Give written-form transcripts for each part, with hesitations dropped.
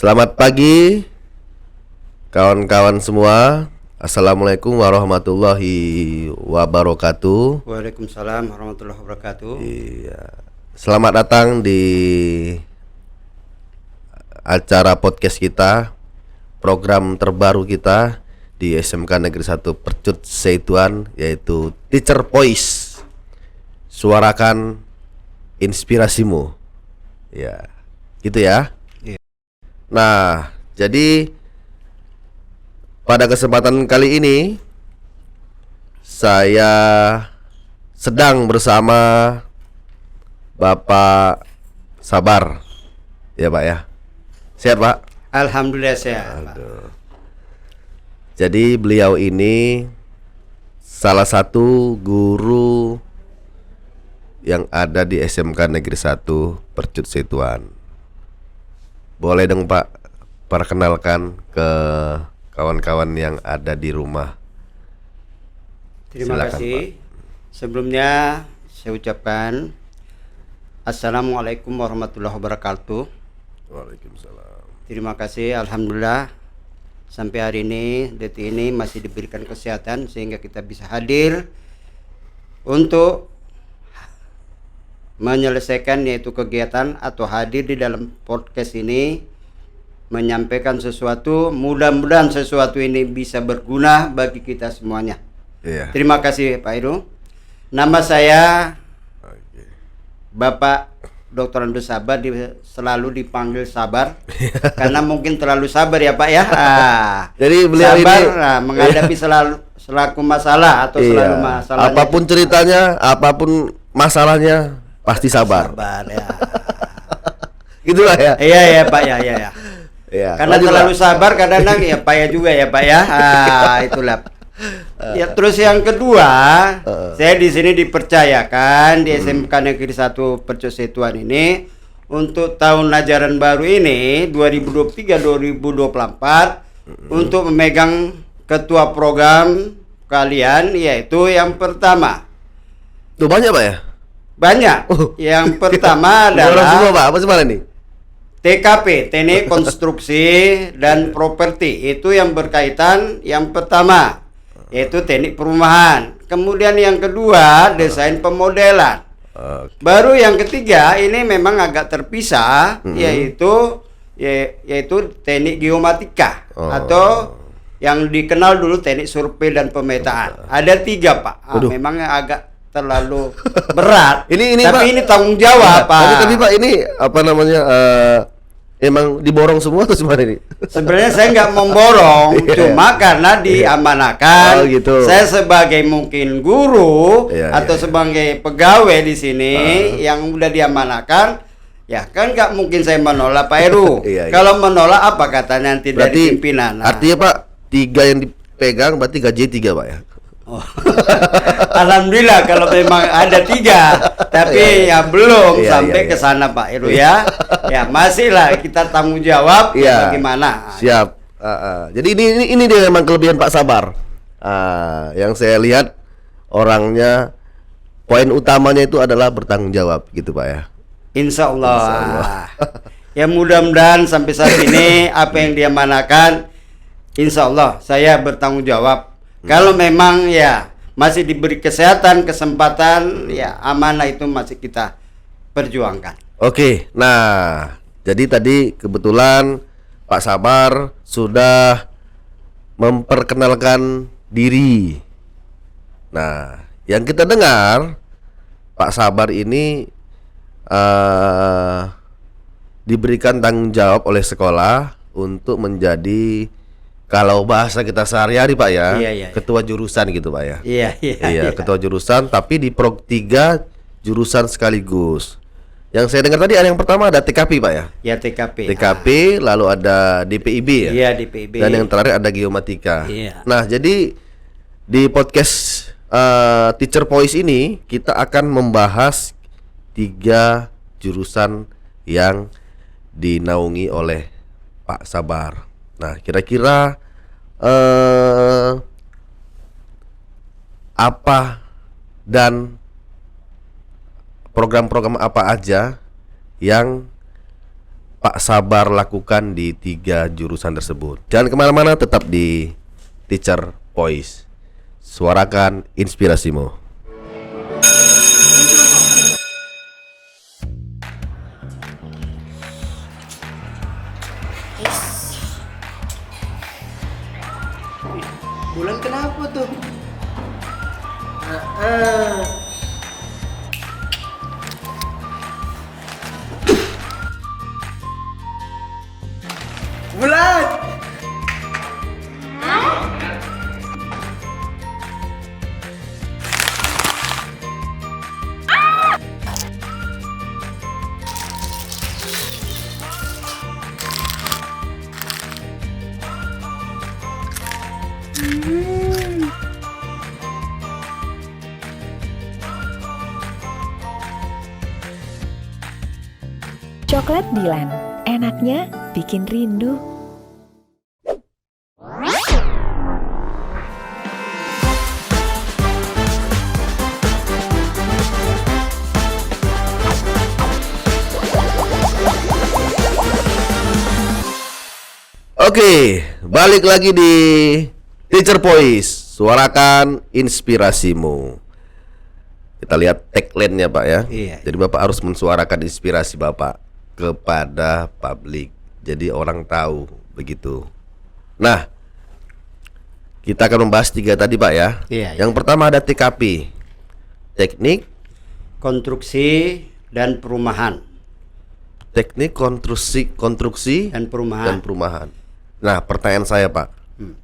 Selamat pagi kawan-kawan semua. Assalamualaikum warahmatullahi wabarakatuh. Waalaikumsalam warahmatullahi wabarakatuh. Iya. Selamat datang di acara podcast kita, program terbaru kita di SMK Negeri 1 Percut Seituan, yaitu Teacher Voice. Suarakan inspirasimu. Ya, gitu ya. Iya. Nah, jadi pada kesempatan kali ini saya sedang bersama Bapak Sabar. Ya, Pak ya. Sehat, Pak? Alhamdulillah sehat. Jadi beliau ini salah satu guru yang ada di SMK Negeri 1 Percut Seituan. Boleh dong Pak perkenalkan ke kawan-kawan yang ada di rumah. Terima Silakan, kasih. Pak. Sebelumnya saya ucapkan Assalamualaikum warahmatullahi wabarakatuh. Waalaikumsalam. Terima kasih, alhamdulillah sampai hari ini, detik ini masih diberikan kesehatan sehingga kita bisa hadir untuk menyelesaikan yaitu kegiatan atau hadir di dalam podcast ini, menyampaikan sesuatu, mudah-mudahan sesuatu ini bisa berguna bagi kita semuanya. Iya. Terima kasih Pak Heru. Nama saya Bapak Dr. Andes Sabar, selalu dipanggil Sabar karena mungkin terlalu sabar ya Pak ya. Jadi beliau sabar ini menghadapi selaku masalah atau selalu masalah. Apapun ceritanya, apapun masalahnya pasti sabar. Sabar ya. Gitulah ya. Iya ya Pak ya. Iya. Karena Lanjut, terlalu Pak. sabar kadang-kadang ya payah juga ya Pak ya. Itulah. Ya terus yang kedua, saya di sini dipercayakan di SMK Negeri 1 Percut Seituan ini untuk tahun ajaran baru ini 2023-2024 untuk memegang ketua program kalian, yaitu yang pertama. Tuh banyak Pak ya? Banyak. Yang pertama Orang semua adalah Pak, apa semua ini? TKP, Teknik Konstruksi dan Properti. Itu yang berkaitan yang pertama, yaitu teknik perumahan. Kemudian yang kedua, desain pemodelan. Baru yang ketiga ini memang agak terpisah, yaitu teknik geomatika atau yang dikenal dulu teknik survei dan pemetaan. Ada 3 Pak. Memang agak terlalu berat. Ini tapi Pak, ini tanggung jawab Pak. Tapi Pak ini apa namanya? Emang diborong semua atau gimana ini? Sebenarnya saya nggak memborong, cuma karena diamanakan. gitu. Saya sebagai mungkin guru atau sebagai pegawai di sini yang udah diamanakan, ya kan nggak mungkin saya menolak Pak Heru. Kalau menolak apa kata nanti dari pimpinan? Artinya Pak, 3 yang dipegang berarti gaji 3 Pak ya? Alhamdulillah kalau memang ada 3, tapi ya belum sampai ke sana Pak Heru ya. Ya masihlah kita tanggung jawab bagaimana. Siap. Jadi ini dia memang kelebihan Pak Sabar. Yang saya lihat orangnya, poin utamanya itu adalah bertanggung jawab gitu Pak ya. Insya Allah. Ya mudah-mudahan sampai saat ini apa yang dia manakan, insya Allah saya bertanggung jawab. Kalau memang ya masih diberi kesehatan, kesempatan, ya amanah itu masih kita perjuangkan. Oke, nah jadi tadi kebetulan Pak Sabar sudah memperkenalkan diri. Nah, yang kita dengar Pak Sabar ini diberikan tanggung jawab oleh sekolah untuk menjadi, kalau bahasa kita sehari-hari Pak ya, ketua jurusan gitu Pak ya. Iya, ketua jurusan, tapi di Prog 3 jurusan sekaligus. Yang saya dengar tadi ada yang pertama ada TKP Pak ya? Ya TKP. Lalu ada DPIB ya? Iya DPIB. Dan yang terakhir ada geomatika. Iya. Nah jadi di podcast Teacher Voice ini kita akan membahas 3 jurusan yang dinaungi oleh Pak Sabar. Nah, kira-kira apa dan program-program apa aja yang Pak Sabar lakukan di 3 jurusan tersebut? Jangan kemana-mana, tetap di Teacher Voice. Suarakan inspirasimu. Bulan kenapa tuh? Bulan. Coklat Dilan, enaknya bikin rindu. Oke, balik lagi di Teacher Voice. Suarakan inspirasimu. Kita lihat tagline-nya Pak ya. Iya. Jadi Bapak harus mensuarakan inspirasi Bapak kepada publik. Jadi orang tahu begitu. Nah, kita akan membahas 3 tadi Pak ya. Iya, Yang pertama ada TKP, teknik Konstruksi dan perumahan. teknik konstruksi Dan dan perumahan. perumahan. Nah, pertanyaan saya Pak,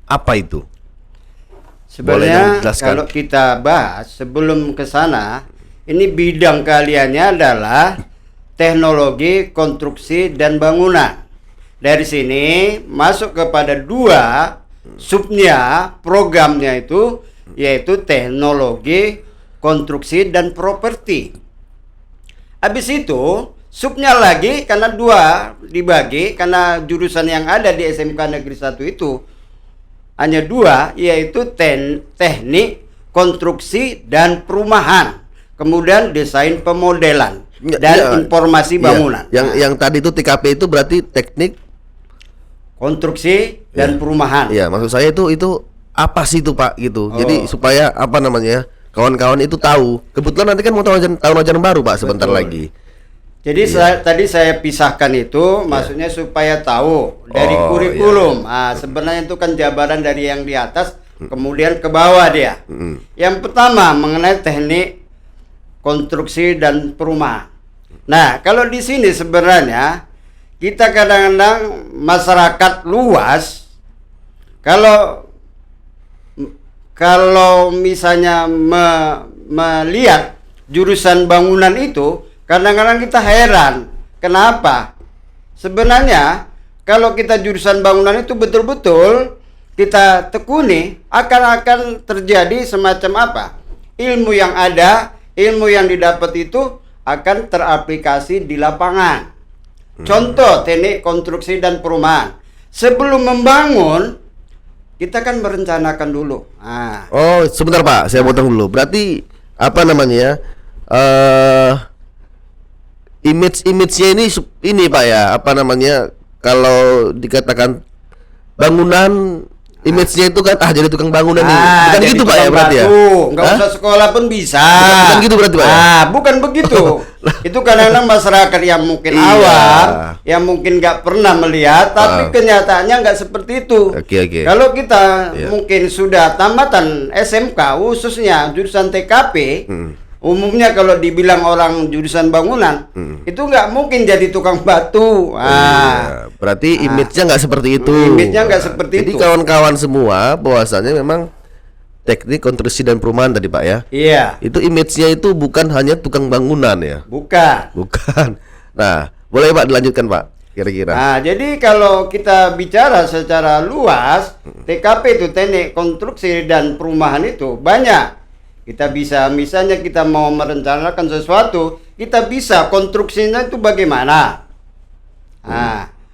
apa itu? Boleh Sebenarnya dijelaskan? kalau kita bahas sebelum ke sana, ini bidang keahliannya adalah teknologi konstruksi dan bangunan. Dari sini masuk kepada 2 subnya, programnya itu yaitu teknologi konstruksi dan properti. Habis itu subnya lagi, karena 2 dibagi, karena jurusan yang ada di SMK Negeri 1 itu hanya 2, yaitu teknik konstruksi dan perumahan, kemudian desain pemodelan dan informasi bangunan. Yang tadi itu TKP itu berarti teknik Konstruksi dan perumahan. Iya, maksud saya itu apa sih itu Pak gitu. Jadi supaya apa namanya, kawan-kawan itu tahu. Kebetulan nanti kan mau tahun ajaran baru Pak sebentar lagi. Jadi tadi saya pisahkan itu, maksudnya supaya tahu dari kurikulum. Sebenarnya itu kan jabaran dari yang di atas kemudian ke bawah dia. Yang pertama mengenai teknik konstruksi dan perumahan. Nah, kalau di sini sebenarnya kita kadang-kadang masyarakat luas kalau misalnya melihat jurusan bangunan itu, kadang-kadang kita heran. Kenapa? Sebenarnya kalau kita jurusan bangunan itu betul-betul kita tekuni, akan terjadi semacam apa? Ilmu yang ada, ilmu yang didapat itu akan teraplikasi di lapangan. Contoh teknik konstruksi dan perumahan. Sebelum membangun, kita kan merencanakan dulu. Oh, sebentar Pak, saya potong dulu. Berarti apa namanya? Image-nya ini Pak ya, apa namanya? Kalau dikatakan bangunan, image-nya itu kan jadi tukang bangunan nih. Bukan gitu Pak ya berarti ya? Nggak usah sekolah pun bisa. Bukan gitu berarti Pak ya? Bukan begitu. Itu kadang-kadang masyarakat yang mungkin awam, yang mungkin nggak pernah melihat, tapi kenyataannya nggak seperti itu. Oke. Kalau kita mungkin sudah tamatan SMK, khususnya jurusan TKP, umumnya kalau dibilang orang jurusan bangunan, itu nggak mungkin jadi tukang batu. Berarti image-nya nggak seperti itu. Image-nya nggak seperti jadi itu. Jadi kawan-kawan semua bahwasanya memang teknik konstruksi dan perumahan tadi Pak ya. Iya. Itu image-nya itu bukan hanya tukang bangunan ya. Bukan. Nah, boleh Pak dilanjutkan Pak kira-kira. Nah, jadi kalau kita bicara secara luas, TKP itu teknik konstruksi dan perumahan itu banyak. Kita bisa, misalnya kita mau merencanakan sesuatu, kita bisa konstruksinya itu bagaimana.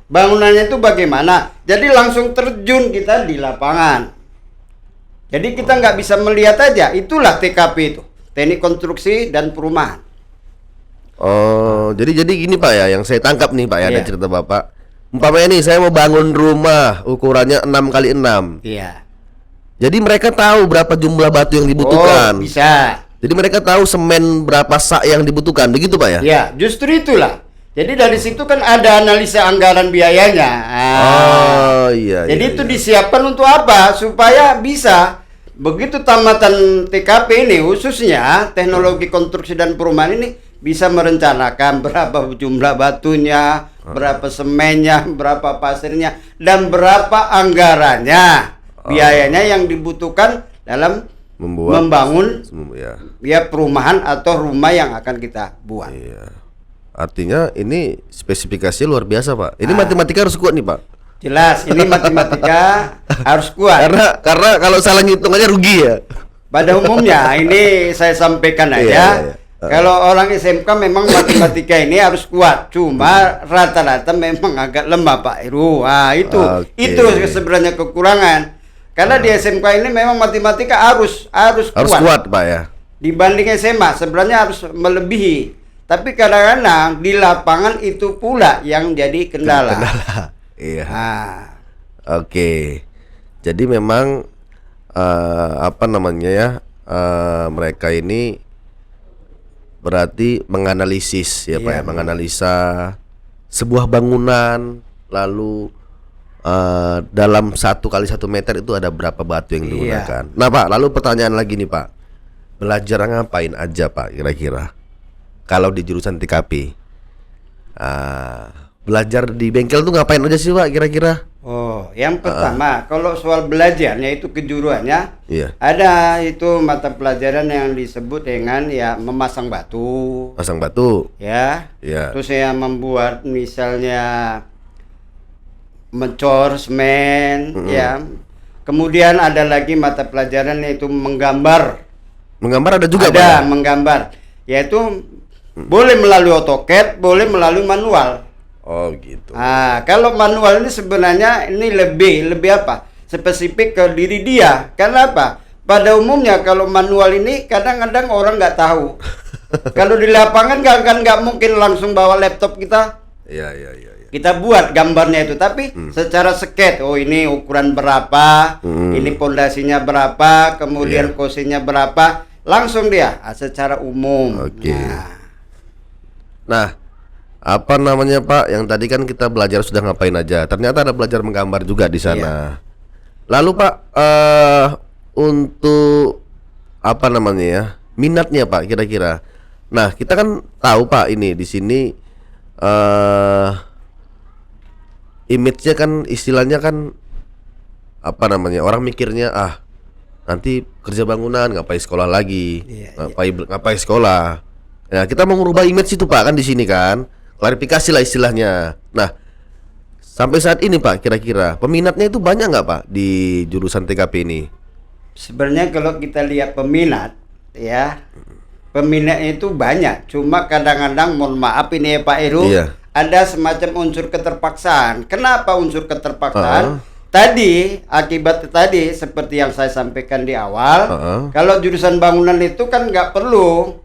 Bangunannya itu bagaimana. Jadi langsung terjun kita di lapangan. Jadi kita nggak bisa melihat aja, itulah TKP itu, teknik konstruksi dan perumahan. Oh, jadi gini Pak ya, yang saya tangkap nih Pak ya, ada Iya. cerita Bapak. Umpamanya nih saya mau bangun rumah ukurannya 6x6. Iya. Jadi mereka tahu berapa jumlah batu yang dibutuhkan. Oh, bisa. Jadi mereka tahu semen berapa sak yang dibutuhkan, begitu Pak ya? Ya, justru itulah. Jadi dari situ kan ada analisa anggaran biayanya. Oh iya. Jadi iya, itu iya. disiapkan untuk apa? Supaya bisa begitu tamatan TKP ini khususnya teknologi konstruksi dan perumahan ini bisa merencanakan berapa jumlah batunya, berapa semennya, berapa pasirnya, dan berapa anggarannya, biayanya yang dibutuhkan dalam membangun ya perumahan atau rumah yang akan kita buat. Iya. Artinya ini spesifikasi luar biasa Pak. Ini matematika harus kuat nih Pak. Jelas, ini matematika harus kuat. Karena kalau salah ngitungnya rugi ya. Pada umumnya ini saya sampaikan aja. Iya. Kalau orang SMK memang matematika ini harus kuat. Cuma rata-rata memang agak lemah Pak Heru. Itu sebenarnya kekurangan. Karena di SMK ini memang matematika harus kuat Pak ya. Dibanding SMA sebenarnya harus melebihi. Tapi kadang-kadang di lapangan itu pula yang jadi kendala. Iya. Oke. Jadi memang apa namanya ya? Mereka ini berarti menganalisis ya Pak ya, menganalisa sebuah bangunan, lalu dalam 1 kali 1 meter itu ada berapa batu yang digunakan. Nah Pak, lalu pertanyaan lagi nih Pak, belajar ngapain aja Pak kira-kira kalau di jurusan TKP? Belajar di bengkel tuh ngapain aja sih Pak kira-kira? Oh, yang pertama kalau soal belajarnya itu kejuruannya, ada itu mata pelajaran yang disebut dengan ya memasang batu. Pasang batu. Ya. Terus saya membuat misalnya mencor semen, ya. Kemudian ada lagi mata pelajaran yaitu menggambar. Menggambar ada juga Pak? Ada menggambar. Yaitu boleh melalui AutoCAD, boleh melalui manual. Oh gitu. Kalau manual ini sebenarnya ini lebih apa? Spesifik ke diri dia. Karena apa? Pada umumnya kalau manual ini kadang-kadang orang nggak tahu. Kalau di lapangan nggak mungkin langsung bawa laptop kita. Iya. Kita buat gambarnya itu, tapi secara sketch. Oh ini ukuran berapa? Ini pondasinya berapa? Kemudian kosinya berapa? Langsung dia secara umum. Oke. Nah, apa namanya Pak? Yang tadi kan kita belajar sudah ngapain aja. Ternyata ada belajar menggambar juga di sana. Lalu Pak, untuk apa namanya ya? Minatnya Pak kira-kira. Nah, kita kan tahu Pak ini di sini image-nya kan istilahnya kan apa namanya? Orang mikirnya nanti kerja bangunan ngapain sekolah lagi? Ngapain sekolah? Ya, kita mau merubah image itu Pak kan di sini kan. Klarifikasi lah istilahnya. Nah, sampai saat ini Pak kira-kira peminatnya itu banyak nggak Pak di jurusan TKP ini? Sebenarnya kalau kita lihat peminat ya, peminatnya itu banyak. Cuma kadang-kadang mohon maaf ini ya Pak Heru, ada semacam unsur keterpaksaan. Kenapa unsur keterpaksaan? Tadi akibat tadi seperti yang saya sampaikan di awal, kalau jurusan bangunan itu kan nggak perlu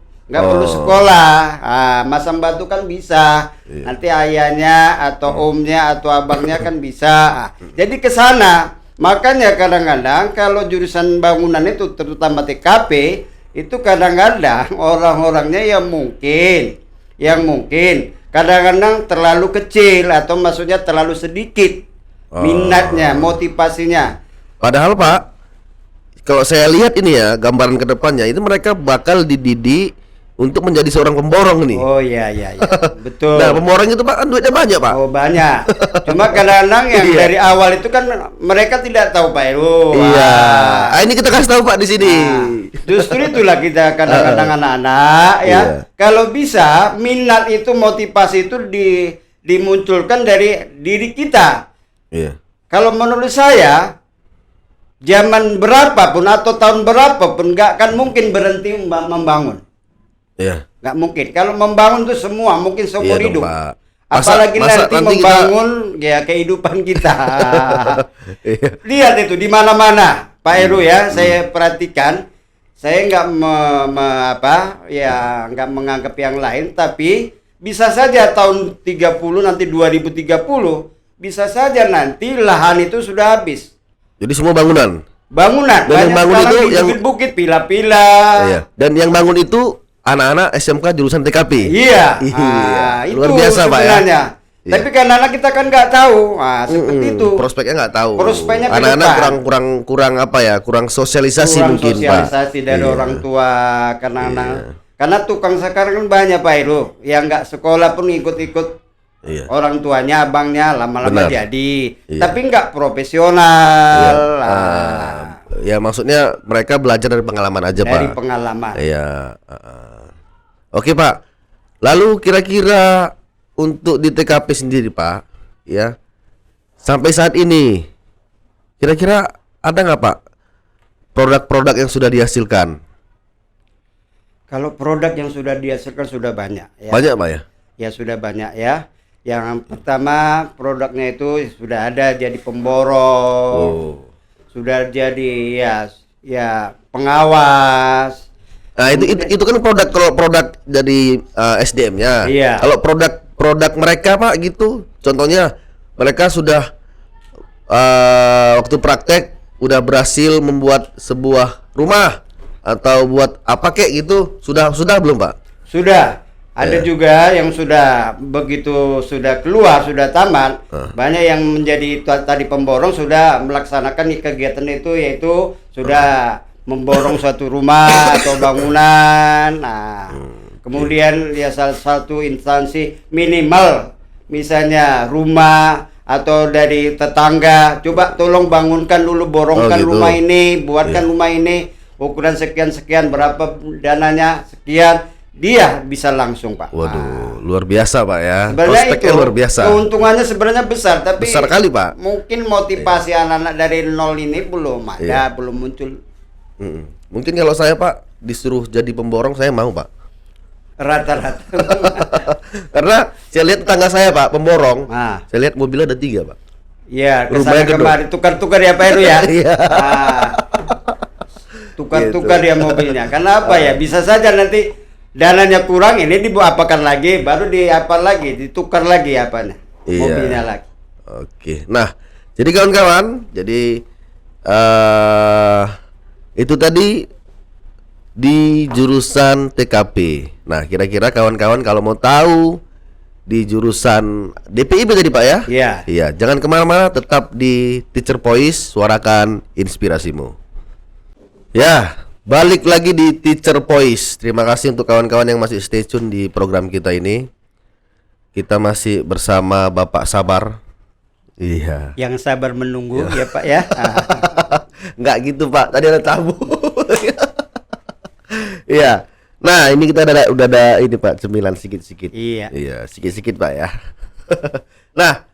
sekolah. Masang batu kan bisa. Nanti ayahnya atau omnya atau abangnya kan bisa. Jadi ke sana. Makanya kadang-kadang kalau jurusan bangunan itu terutama TKP itu kadang-kadang orang-orangnya yang mungkin kadang-kadang terlalu kecil atau maksudnya terlalu sedikit minatnya, motivasinya. Padahal Pak, kalau saya lihat ini ya gambaran kedepannya itu mereka bakal dididik untuk menjadi seorang pemborong nih. Oh iya, betul. Nah pemborong itu Pak kan duitnya banyak Pak. Oh banyak. Cuma kadang-kadang yang dari awal itu kan mereka tidak tahu Pak Heru. Iya. Ini kita kasih tahu Pak di sini. Justru itulah kita kadang-kadang anak-anak ya. Kalau bisa minat itu, motivasi itu dimunculkan dari diri kita. Iya. Kalau menurut saya zaman berapapun atau tahun berapapun nggak akan mungkin berhenti membangun. Iya. Nggak mungkin. Kalau membangun itu semua mungkin seumur hidup. Pak. Apalagi nanti membangun ya kehidupan kita. Lihat itu di mana-mana Pak Heru ya, saya perhatikan saya nggak nggak menganggap yang lain, tapi bisa saja tahun 30 nanti 2030 bisa saja nanti lahan itu sudah habis. Jadi semua bangunan. Dan yang bangun itu yang bukit pila-pila. Iya. Dan yang bangun itu anak-anak SMK jurusan TKP. Iya. Luar biasa Pak ya. Iya. Tapi kan anak kita kan nggak tahu, seperti itu. Prospeknya nggak tahu. Prospeknya anak-anak kurang apa ya? Kurang sosialisasi mungkin Pak. Sosialisasi dari orang tua karena tukang sekarang kan banyak Pak Heru yang nggak sekolah pun ikut-ikut orang tuanya, abangnya lama-lama jadi, tapi nggak profesional. Ya maksudnya mereka belajar dari pengalaman aja Pak. Dari pengalaman. Iya. Oke Pak. Lalu kira-kira untuk di TKP sendiri Pak, ya sampai saat ini kira-kira ada nggak Pak produk-produk yang sudah dihasilkan? Kalau produk yang sudah dihasilkan sudah banyak ya. Banyak Pak ya? Ya sudah banyak ya. Yang pertama produknya itu sudah ada jadi pemborong. Sudah jadi ya pengawas. Nah, itu kan produk dari SDM-nya. Iya. Kalau produk mereka Pak gitu. Contohnya mereka sudah waktu praktek udah berhasil membuat sebuah rumah atau buat apa kayak gitu, sudah belum Pak? Sudah. Ada juga yang sudah begitu sudah keluar, sudah tamat, banyak yang menjadi tadi pemborong sudah melaksanakan kegiatan itu, yaitu sudah memborong suatu rumah atau bangunan. Nah, kemudian ya salah satu instansi minimal misalnya rumah atau dari tetangga, coba tolong bangunkan dulu, borongkan rumah ini, buatkan rumah ini, ukuran sekian berapa dananya sekian, dia bisa langsung Pak. Waduh, luar biasa Pak ya. Sebenarnya itu luar biasa. Keuntungannya sebenarnya besar, tapi besar kali Pak. Mungkin motivasi anak-anak dari nol ini belum ada, belum muncul. Mungkin kalau saya Pak disuruh jadi pemborong saya mau Pak. Rata-rata. Karena saya lihat tetangga saya Pak pemborong. Saya lihat mobilnya ada 3 Pak. Iya, kesana kemari tukar-tukar ya Pak Heru ya. Iya. Tukar-tukar ya mobilnya. Karena apa ya? Bisa saja nanti dananya kurang, ini diapakan lagi, baru ditukar lagi apanya, mobilnya lagi. Oke. Nah, jadi kawan-kawan, jadi itu tadi di jurusan TKP. Nah, kira-kira kawan-kawan kalau mau tahu di jurusan DPIB tadi Pak ya? Iya. Iya. Jangan kemana-mana, tetap di Teacher Voice, suarakan inspirasimu. Ya, balik lagi di Teacher Voice. Terima kasih untuk kawan-kawan yang masih stay tune di program kita ini. Kita masih bersama Bapak Sabar. Iya. Yang sabar menunggu ya Pak ya. Enggak gitu Pak, tadi ada tamu. Iya. Nah, ini kita udah ada ini Pak, cemilan sedikit-sedikit. Iya. Iya, sedikit-sedikit Pak ya. Nah,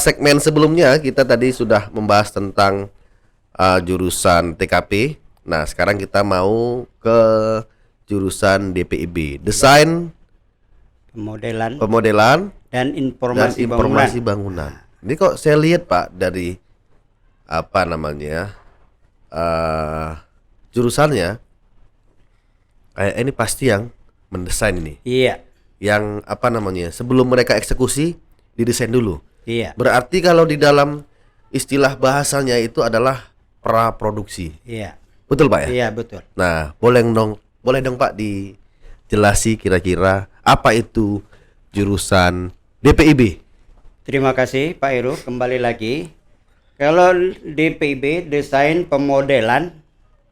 segmen sebelumnya kita tadi sudah membahas tentang jurusan TKP. Nah, sekarang kita mau ke jurusan DPIB, Desain Pemodelan dan Informasi Bangunan. Ini kok saya lihat Pak dari apa namanya jurusannya, kayak ini pasti yang mendesain ini. Iya. Yang apa namanya, sebelum mereka eksekusi didesain dulu. Iya. Berarti kalau di dalam istilah bahasanya itu adalah praproduksi. Iya. Betul Pak ya? Iya betul. Nah, boleh dong Pak dijelasi kira-kira apa itu jurusan DPIB? Terima kasih Pak Heru, kembali lagi. Kalau DPIB, Desain Pemodelan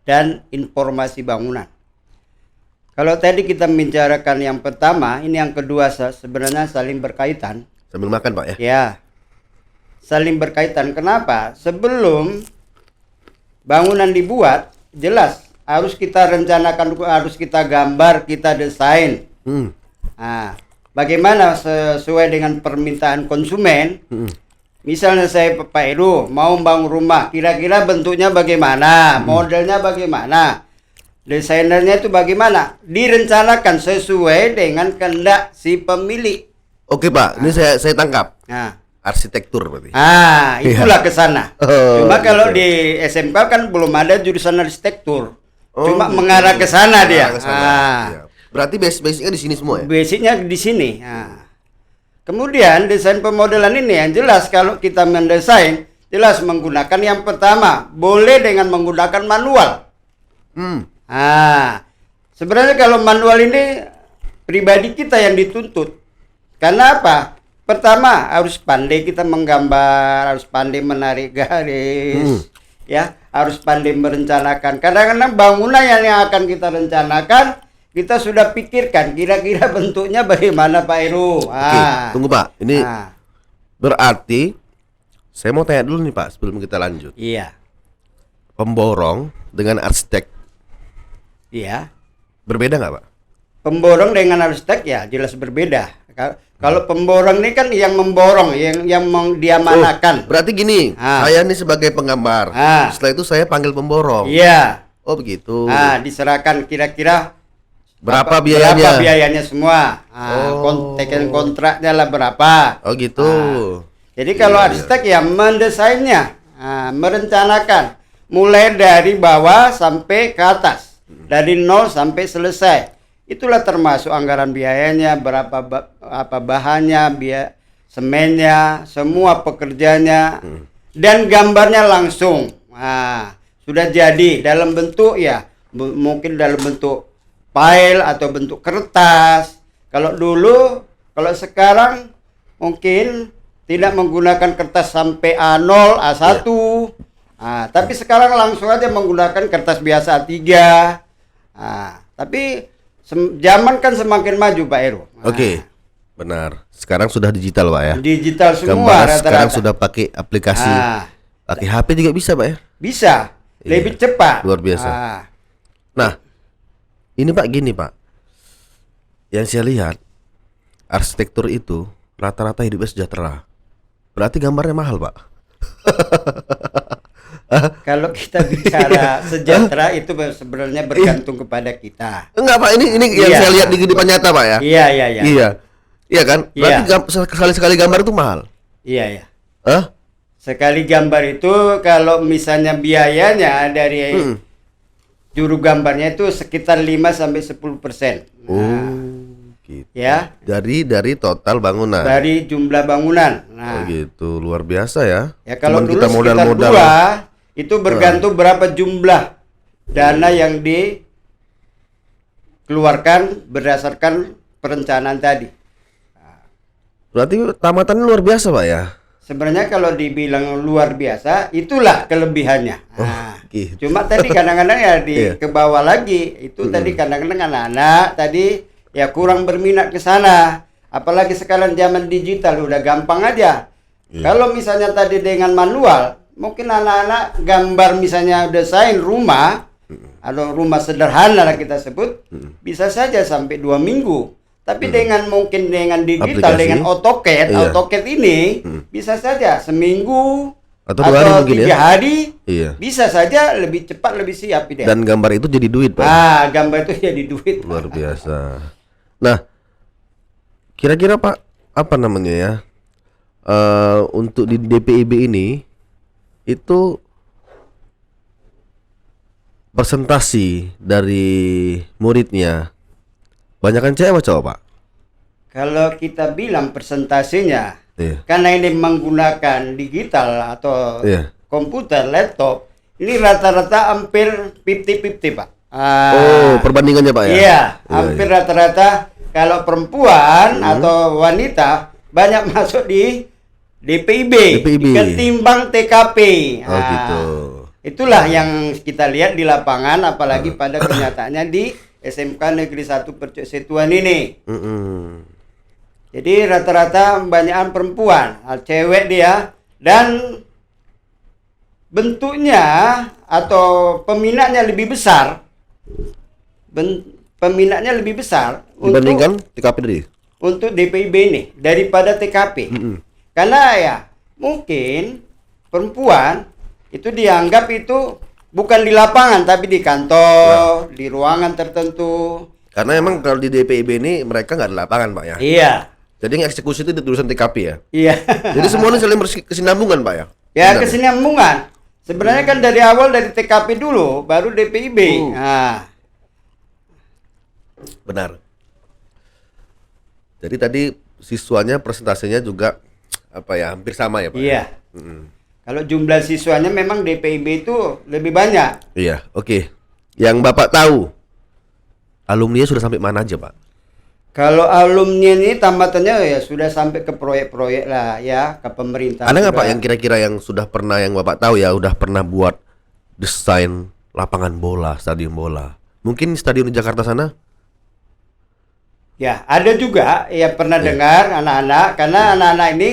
dan Informasi Bangunan. Kalau tadi kita membicarakan yang pertama, ini yang kedua sebenarnya saling berkaitan. Sambil makan Pak ya? Ya, saling berkaitan. Kenapa? Sebelum bangunan dibuat, jelas harus kita rencanakan, harus kita gambar, kita desain. Nah, bagaimana sesuai dengan permintaan konsumen? Misalnya saya Pak Heru mau bangun rumah, kira-kira bentuknya bagaimana, modelnya bagaimana, desainernya itu bagaimana, direncanakan sesuai dengan kehendak si pemilik. Oke Pak, ini saya tangkap. Nah, arsitektur berarti. Itulah ke sana. Cuma kalau di SMK kan belum ada jurusan arsitektur. Cuma mengarah ke sana dia. Iya. Berarti basicnya di sini semua ya? Basicnya di sini. Kemudian desain pemodelan ini yang jelas kalau kita mendesain jelas menggunakan yang pertama boleh dengan menggunakan manual. Sebenarnya kalau manual ini pribadi kita yang dituntut. Karena apa? Pertama harus pandai kita menggambar, harus pandai menarik garis, ya, harus pandai merencanakan. Kadang-kadang bangunan yang akan kita rencanakan, kita sudah pikirkan kira-kira bentuknya bagaimana Pak Heru. Oke, tunggu Pak. Ini berarti saya mau tanya dulu nih Pak sebelum kita lanjut. Iya. Pemborong dengan arsitek. Iya. Berbeda nggak Pak? Pemborong dengan arsitek ya jelas berbeda. Kalau pemborong ini kan yang memborong, yang diamanakan. Berarti gini, saya ini sebagai penggambar. Setelah itu saya panggil pemborong. Iya. Oh begitu. Diserahkan kira-kira berapa biayanya? Berapa biayanya semua. Kontraknya lah berapa. Oh gitu. Jadi kalau arsitek ya mendesainnya, merencanakan mulai dari bawah sampai ke atas, dari nol sampai selesai. Itulah termasuk anggaran biayanya, berapa apa bahannya, semennya, semua pekerjanya, dan gambarnya langsung. Sudah jadi dalam bentuk ya, mungkin dalam bentuk file atau bentuk kertas. Kalau sekarang mungkin tidak menggunakan kertas sampai A0, A1. Tapi sekarang langsung aja menggunakan kertas biasa A3. Tapi zaman kan semakin maju Pak Heru. Oke, benar. Sekarang sudah digital Pak ya. Digital semua rata-rata. Sekarang sudah pakai aplikasi. Pakai HP juga bisa Pak ya? Bisa. Lebih cepat. Luar biasa. Nah, ini Pak gini Pak. Yang saya lihat arsitektur itu rata-rata hidupnya sejahtera. Berarti gambarnya mahal Pak. Kalau kita bicara sejahtera itu sebenarnya bergantung kepada kita. Enggak Pak, ini yang saya lihat di kehidupan nyata Pak ya. Iya kan? Berarti sekali gambar itu mahal. Iya. Sekali gambar itu kalau misalnya biayanya dari juru gambarnya itu sekitar 5-10%. Gitu. Ya. Dari total bangunan. Dari jumlah bangunan. Gitu, luar biasa ya. Ya kalau cuman dulu kita modal-modal itu bergantung berapa jumlah dana yang dikeluarkan berdasarkan perencanaan tadi. Berarti tamatannya luar biasa Pak ya? Sebenarnya kalau dibilang luar biasa, itulah kelebihannya. Gitu. Cuma tadi kadang-kadang ya ke bawah lagi. Itu tadi kadang-kadang anak-anak tadi ya kurang berminat ke sana. Apalagi sekarang zaman digital udah gampang aja. Kalau misalnya tadi dengan manual, mungkin anak-anak gambar misalnya desain rumah atau rumah sederhana lah kita sebut, bisa saja sampai 2 minggu. Tapi dengan digital, aplikasi, dengan AutoCAD ini bisa saja seminggu atau 3 hari, bisa saja lebih cepat, lebih siap. Dan gambar itu jadi duit Pak. Gambar itu jadi duit. Luar biasa. Nah, kira-kira Pak, apa namanya ya? Untuk di DPIB ini itu presentasi dari muridnya banyakan cewek cowok Pak? Kalau kita bilang presentasinya, karena ini menggunakan digital atau komputer, laptop, ini rata-rata hampir 50-50 Pak. Perbandingannya Pak ya? Iya, hampir rata-rata kalau perempuan atau wanita banyak masuk di DPIB. Ketimbang TKP. Gitu. Itulah yang kita lihat di lapangan, apalagi pada kenyataannya di SMK Negeri 1 Percuk Setuan ini. Jadi rata-rata banyakan perempuan, cewek dia, dan bentuknya atau peminatnya lebih besar. Peminatnya lebih besar dibandingkan TKP tadi. Untuk DPIB ini daripada TKP. Karena ya mungkin perempuan itu dianggap itu bukan di lapangan tapi di kantor, di ruangan tertentu. Karena emang kalau di DPIB ini mereka nggak di lapangan Pak ya? Iya. Jadi yang eksekusi itu di jurusan TKP ya? Iya. Jadi semuanya saling berkesinambungan Pak ya? Ya, Benar. kesinambungan. Sebenarnya kan dari awal dari TKP dulu, baru DPIB. Nah, Benar. Jadi tadi siswanya presentasinya juga apa ya, hampir sama ya Pak? iya. Kalau jumlah siswanya memang DPIB itu lebih banyak. Iya, oke. Yang Bapak tahu, alumni sudah sampai mana aja Pak? Kalau alumni ini tamatannya ya sudah sampai ke proyek-proyek lah ya, ke pemerintah. Ada nggak juga. Pak yang kira-kira yang sudah pernah, yang Bapak tahu ya, udah pernah buat desain lapangan bola, stadion bola? Mungkin stadion di Jakarta sana? Ya, ada juga yang pernah Iya. dengar anak-anak, karena anak-anak ini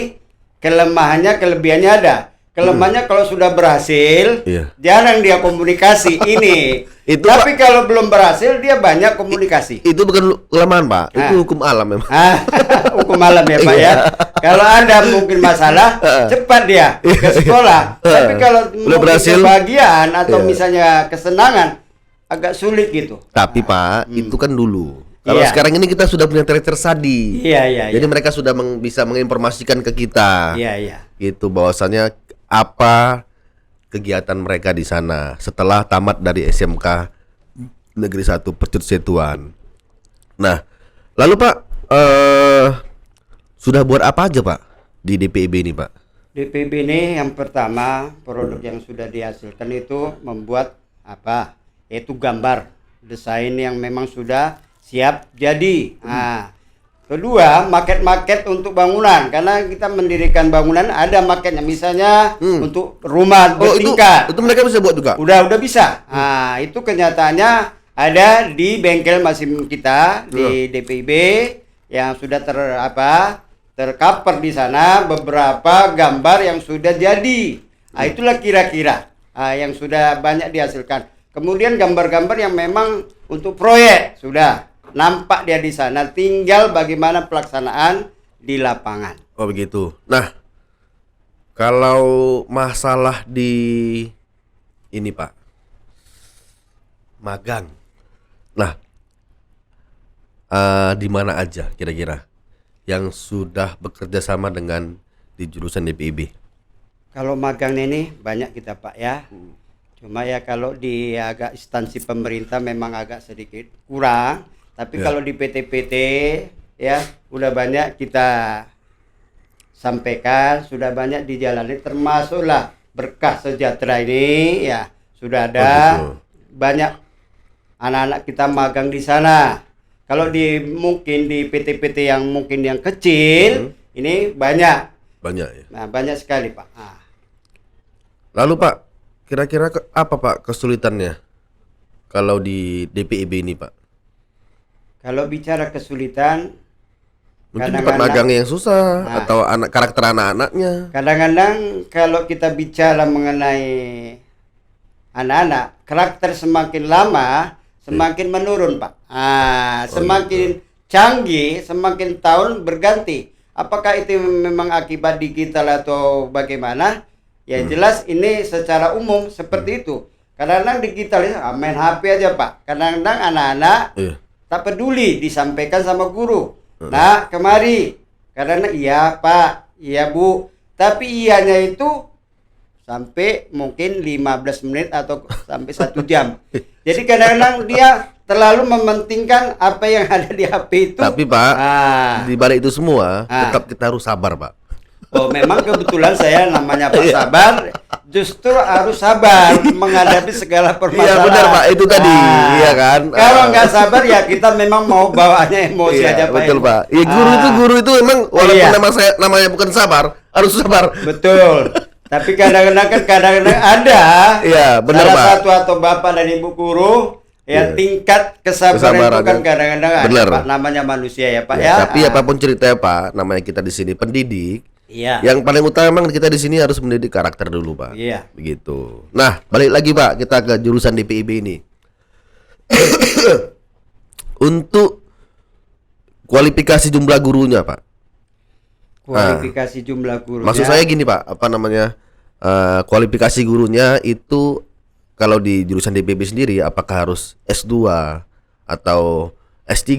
kelemahannya, kelebihannya ada. Kelemahannya kalau sudah berhasil, Iya. jarang dia komunikasi ini. Itu, Tapi kalau belum berhasil, dia banyak komunikasi. Itu bukan kelemahan Pak, itu Ah. hukum alam memang. Hukum malam ya Pak ya. Kalau ada mungkin masalah, cepat dia ke sekolah. Tapi kalau Belum mungkin berhasil. kebahagiaan atau Iya. misalnya kesenangan, agak sulit gitu. Tapi Pak, itu kan dulu. Kalau Iya. sekarang ini kita sudah punya tracer sadi. Iya. Jadi mereka sudah bisa menginformasikan ke kita. Iya. Gitu bahwasannya apa kegiatan mereka di sana setelah tamat dari SMK Negeri 1 Percut Setuan. Nah, lalu Pak sudah buat apa aja Pak di DPIB ini Pak? DPB ini yang pertama produk yang sudah dihasilkan itu membuat apa? Yaitu gambar desain yang memang sudah siap jadi. Nah, kedua market untuk bangunan, karena kita mendirikan bangunan ada marketnya, misalnya untuk rumah bertingkat. Itu mereka bisa buat juga. Udah bisa. Nah, itu kenyataannya ada di bengkel masing kita di DPIB yang sudah tercover di sana beberapa gambar yang sudah jadi. Nah, itulah kira-kira yang sudah banyak dihasilkan. Kemudian gambar-gambar yang memang untuk proyek sudah nampak dia di sana, tinggal bagaimana pelaksanaan di lapangan. Oh begitu. Nah, kalau masalah di ini Pak, magang. Nah, di mana aja kira-kira yang sudah bekerja sama dengan di jurusan DPIB? Kalau magang ini banyak kita Pak ya. Cuma ya kalau di agak instansi pemerintah memang agak sedikit kurang. Tapi Ya. kalau di PT-PT ya udah banyak kita sampaikan, sudah banyak dijalani, termasuklah Berkah Sejahtera ini ya sudah ada banyak anak-anak kita magang di sana. Kalau mungkin di PT-PT yang mungkin yang kecil ini banyak. Banyak ya. Nah, banyak sekali Pak. Lalu Pak, kira-kira apa Pak kesulitannya kalau di DPIB ini Pak? Kalau bicara kesulitan, Mungkin tempat magang yang susah Nah. atau karakter anak-anaknya. kadang-kadang kalau kita bicara mengenai anak-anak, karakter semakin lama semakin menurun Pak. Semakin canggih, semakin tahun berganti. Apakah itu memang akibat digital atau bagaimana? Ya jelas ini secara umum seperti itu. Kadang-kadang digital itu main HP aja Pak. Kadang-kadang anak-anak Iya. tak peduli, disampaikan sama guru. Nah, kemari. Karena iya Pak, iya Bu. Tapi iyanya itu sampai mungkin 15 menit atau sampai 1 jam. Jadi kadang-kadang dia terlalu mementingkan apa yang ada di HP itu. Tapi Pak, di balik itu semua Ah. tetap kita harus sabar Pak. Oh, memang kebetulan saya namanya Pak Sabar, justru harus sabar menghadapi segala permasalahan. Iya benar Pak, itu tadi, iya kan. Kalau nggak sabar ya kita memang mau bawaannya emosi Iya, aja Pak. betul Pak. Iya guru itu memang walaupun Iya. namanya bukan sabar, harus sabar. Betul. Tapi kadang-kadang ada Iya, benar, salah Pak. satu atau bapak dan ibu guru ya Iya. tingkat kesabaran itu kan Kesabarannya. kadang-kadang ada Benar. Pak, namanya manusia ya Pak Ya, ya. tapi apapun ceritanya Pak, namanya kita di sini pendidik. Iya. Yang paling utama memang kita di sini harus mendidik karakter dulu Pak. Iya. Begitu. Nah, balik lagi Pak, kita ke jurusan DPIB ini. Untuk kualifikasi jumlah gurunya Pak. Kualifikasi jumlah guru. Maksud saya gini Pak, apa namanya? Kualifikasi gurunya itu kalau di jurusan DPIB sendiri apakah harus S2 atau S3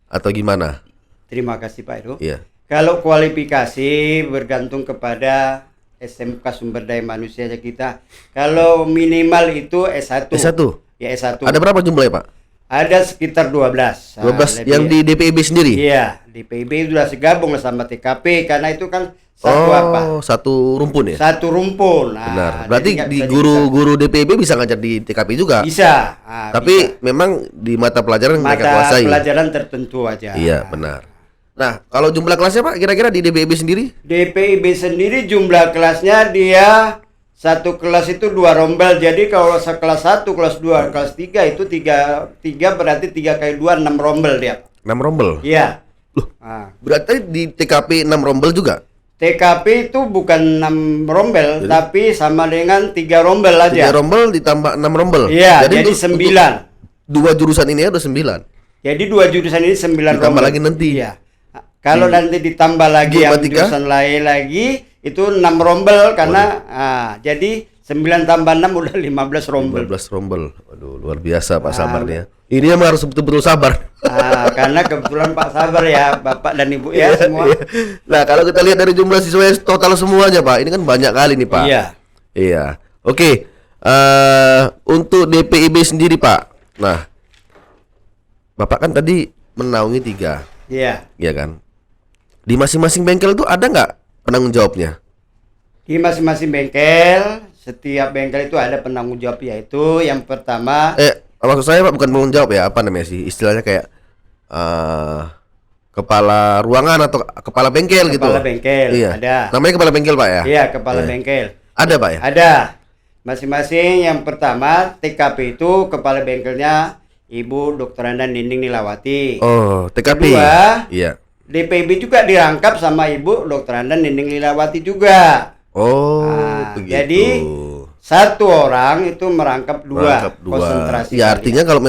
atau gimana? Terima kasih Pak Heru. Iya. Kalau kualifikasi bergantung kepada SMK Sumber Daya Manusia kita. Kalau minimal itu S1. S1. Ya S1. Ada berapa jumlahnya, Pak? Ada sekitar 12. 12 yang di DPIB sendiri? Iya, DPIB sudah segabung sama TKP karena itu kan satu satu rumpun ya? Satu rumpun. Nah, benar. Berarti di guru-guru DPIB bisa ngajar di TKP juga? Bisa. Tapi bisa. Memang di mata pelajaran mereka kuasai. Mata pelajaran tertentu aja. Iya, benar. Nah, kalau jumlah kelasnya Pak, kira-kira di DPIB sendiri? DPIB sendiri jumlah kelasnya dia satu kelas itu 2 rombel. Jadi kalau kelas 1, kelas 2, kelas 3 itu 3 berarti 3 kali 2 6 rombel dia. 6 rombel? Iya. Loh, berarti di TKP 6 rombel juga? TKP itu bukan 6 rombel, tapi sama dengan 3 rombel aja. 3 rombel ditambah 6 rombel? Iya, jadi 9. Dua jurusan ini ada 9? Jadi 2 jurusan ini 9 rombel. Ditambah lagi nanti? Iya. Kalau nanti ditambah lagi yang jurusan lain lagi, itu 6 rombel karena jadi 9 tambah 6 udah 15 rombel. 15 rombel. Waduh, luar biasa Pak sabarnya. Ini emang harus betul-betul sabar. Karena kebetulan Pak sabar ya, Bapak dan Ibu ya semua. Nah, kalau kita lihat dari jumlah siswa total semuanya Pak, ini kan banyak kali nih Pak. Iya. Iya. Oke. Untuk DPIB sendiri Pak. Nah, Bapak kan tadi menaungi 3. Iya. Iya kan? Di masing-masing bengkel itu ada nggak penanggung jawabnya? Di masing-masing bengkel, setiap bengkel itu ada penanggung jawab, yaitu yang pertama. Maksud saya Pak bukan penanggung jawab ya, apa namanya sih? Istilahnya kayak kepala ruangan atau kepala bengkel gitu. Kepala bengkel, iya. Ada. Namanya kepala bengkel Pak ya? Iya, kepala bengkel. Ada Pak ya? Ada. Masing-masing yang pertama TKP itu kepala bengkelnya Ibu Dr. Anda Ninding Nilawati. Oh, TKP. Kedua, iya. DPIB juga dirangkap sama Ibu Dr. Anda Ninding Nilawati juga. Oh, begitu. Jadi satu orang itu merangkap dua. Konsentrasi. Ya artinya kalau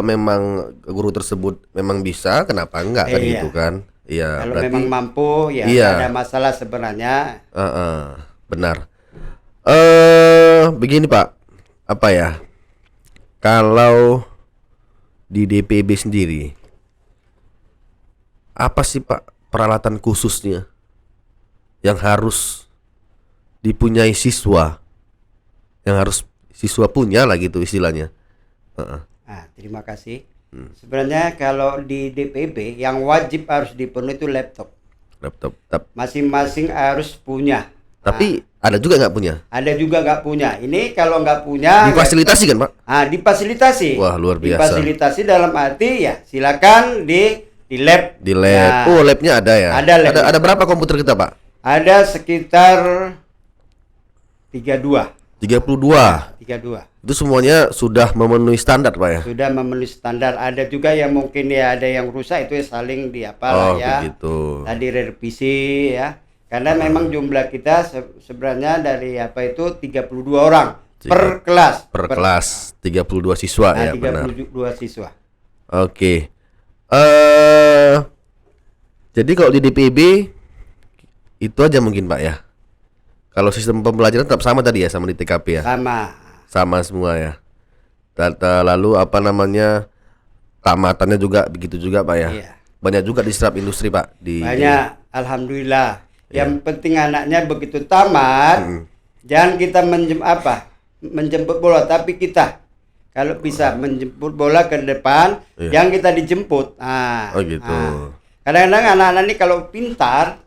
memang guru tersebut memang bisa, kenapa enggak kan gitu kan? Iya. Kalau berarti, memang mampu ya iya. ada masalah sebenarnya. Benar. Begini Pak, apa ya? Kalau di DPIB sendiri, apa sih Pak peralatan khususnya yang harus dipunyai siswa, yang harus siswa punya lah gitu istilahnya? Terima kasih. Sebenarnya kalau di DPIB yang wajib harus dipenuhi itu laptop. Masing-masing harus punya. Tapi ada juga nggak punya? Ada juga nggak punya. Ini kalau nggak punya difasilitasi kan Pak? Difasilitasi. Wah luar biasa. Difasilitasi dalam arti ya silakan di lab. Di lab. Oh labnya ada ya? Ada berapa komputer kita Pak? Ada sekitar 32. 32. Itu semuanya sudah memenuhi standar Pak ya? Sudah memenuhi standar. Ada juga yang mungkin ya ada yang rusak, itu saling diapalah ya. Begitu. Tadi revisi ya. Karena memang jumlah kita sebenarnya dari 32 orang per kelas. Per kelas 32 siswa ya 32 benar. 32 siswa. Oke. Jadi kalau di DPIB itu aja mungkin Pak ya. Kalau sistem pembelajaran tetap sama tadi ya sama di TKP ya? Sama semua ya. Lalu apa namanya tamatannya juga begitu juga Pak ya? Iya. Banyak juga diserap industri Pak Banyak, alhamdulillah. Yang penting anaknya begitu tamat, jangan kita menjemput bola, tapi kita kalau bisa menjemput bola ke depan, jangan kita dijemput. Kadang-kadang anak-anak ini kalau pintar,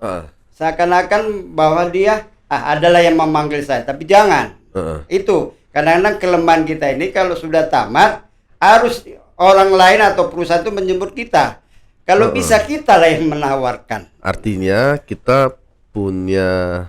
seakan-akan bahwa dia adalah yang memanggil saya, tapi jangan. Itu kadang-kadang kelemahan kita ini kalau sudah tamat harus orang lain atau perusahaan itu menjemput kita. Kalau bisa kita lah yang menawarkan. Artinya kita punya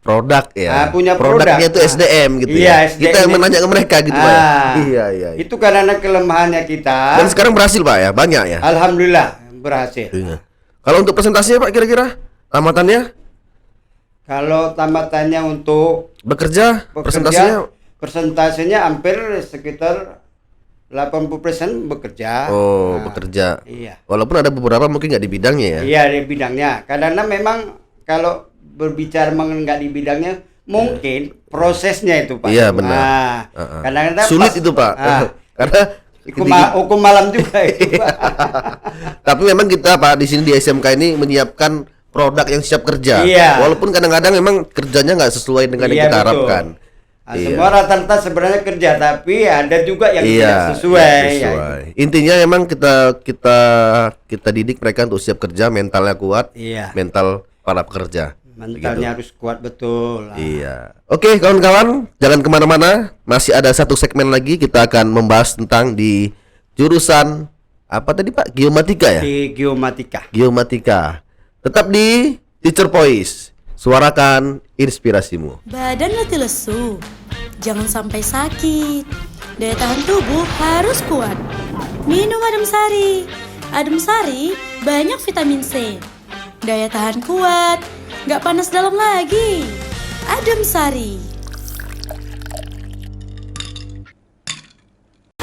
produk ya. Punya produknya itu SDM gitu ya. SDM kita yang menanya ke mereka gitu Pak ya. Iya. Itu karena kelemahannya kita. Dan sekarang berhasil Pak ya, banyak ya. Alhamdulillah berhasil. Iya. Kalau untuk presentasinya Pak kira-kira tamatannya? Kalau tamatannya untuk bekerja persentasenya hampir sekitar 80% bekerja. Bekerja. Iya. Walaupun ada beberapa mungkin nggak di bidangnya ya. Iya di bidangnya. Kadang-kadang memang kalau berbicara nggak di bidangnya, mungkin prosesnya itu Pak. Iya benar. Kadang-kadang sulit itu Pak. Karena Hukum malam juga itu. Tapi memang kita Pak di sini di SMK ini menyiapkan produk yang siap kerja. Iya. Walaupun kadang-kadang memang kerjanya nggak sesuai dengan yang kita harapkan. Nah, semua rata-rata sebenarnya kerja, tapi ada juga yang tidak sesuai. Ya. Intinya memang kita didik mereka untuk siap kerja, mentalnya kuat, mental para pekerja. Mentalnya harus kuat betul. Iya. Oke kawan-kawan, jangan kemana-mana. Masih ada satu segmen lagi, kita akan membahas tentang di jurusan apa tadi Pak? Geomatika ya? Di geomatika. Geomatika. Tetap di Teacher Voice. Suarakan inspirasimu. Badan letih lesu, jangan sampai sakit. Daya tahan tubuh harus kuat. Minum adem sari. Adem sari banyak vitamin C. Daya tahan kuat, nggak panas dalam lagi. Adem sari.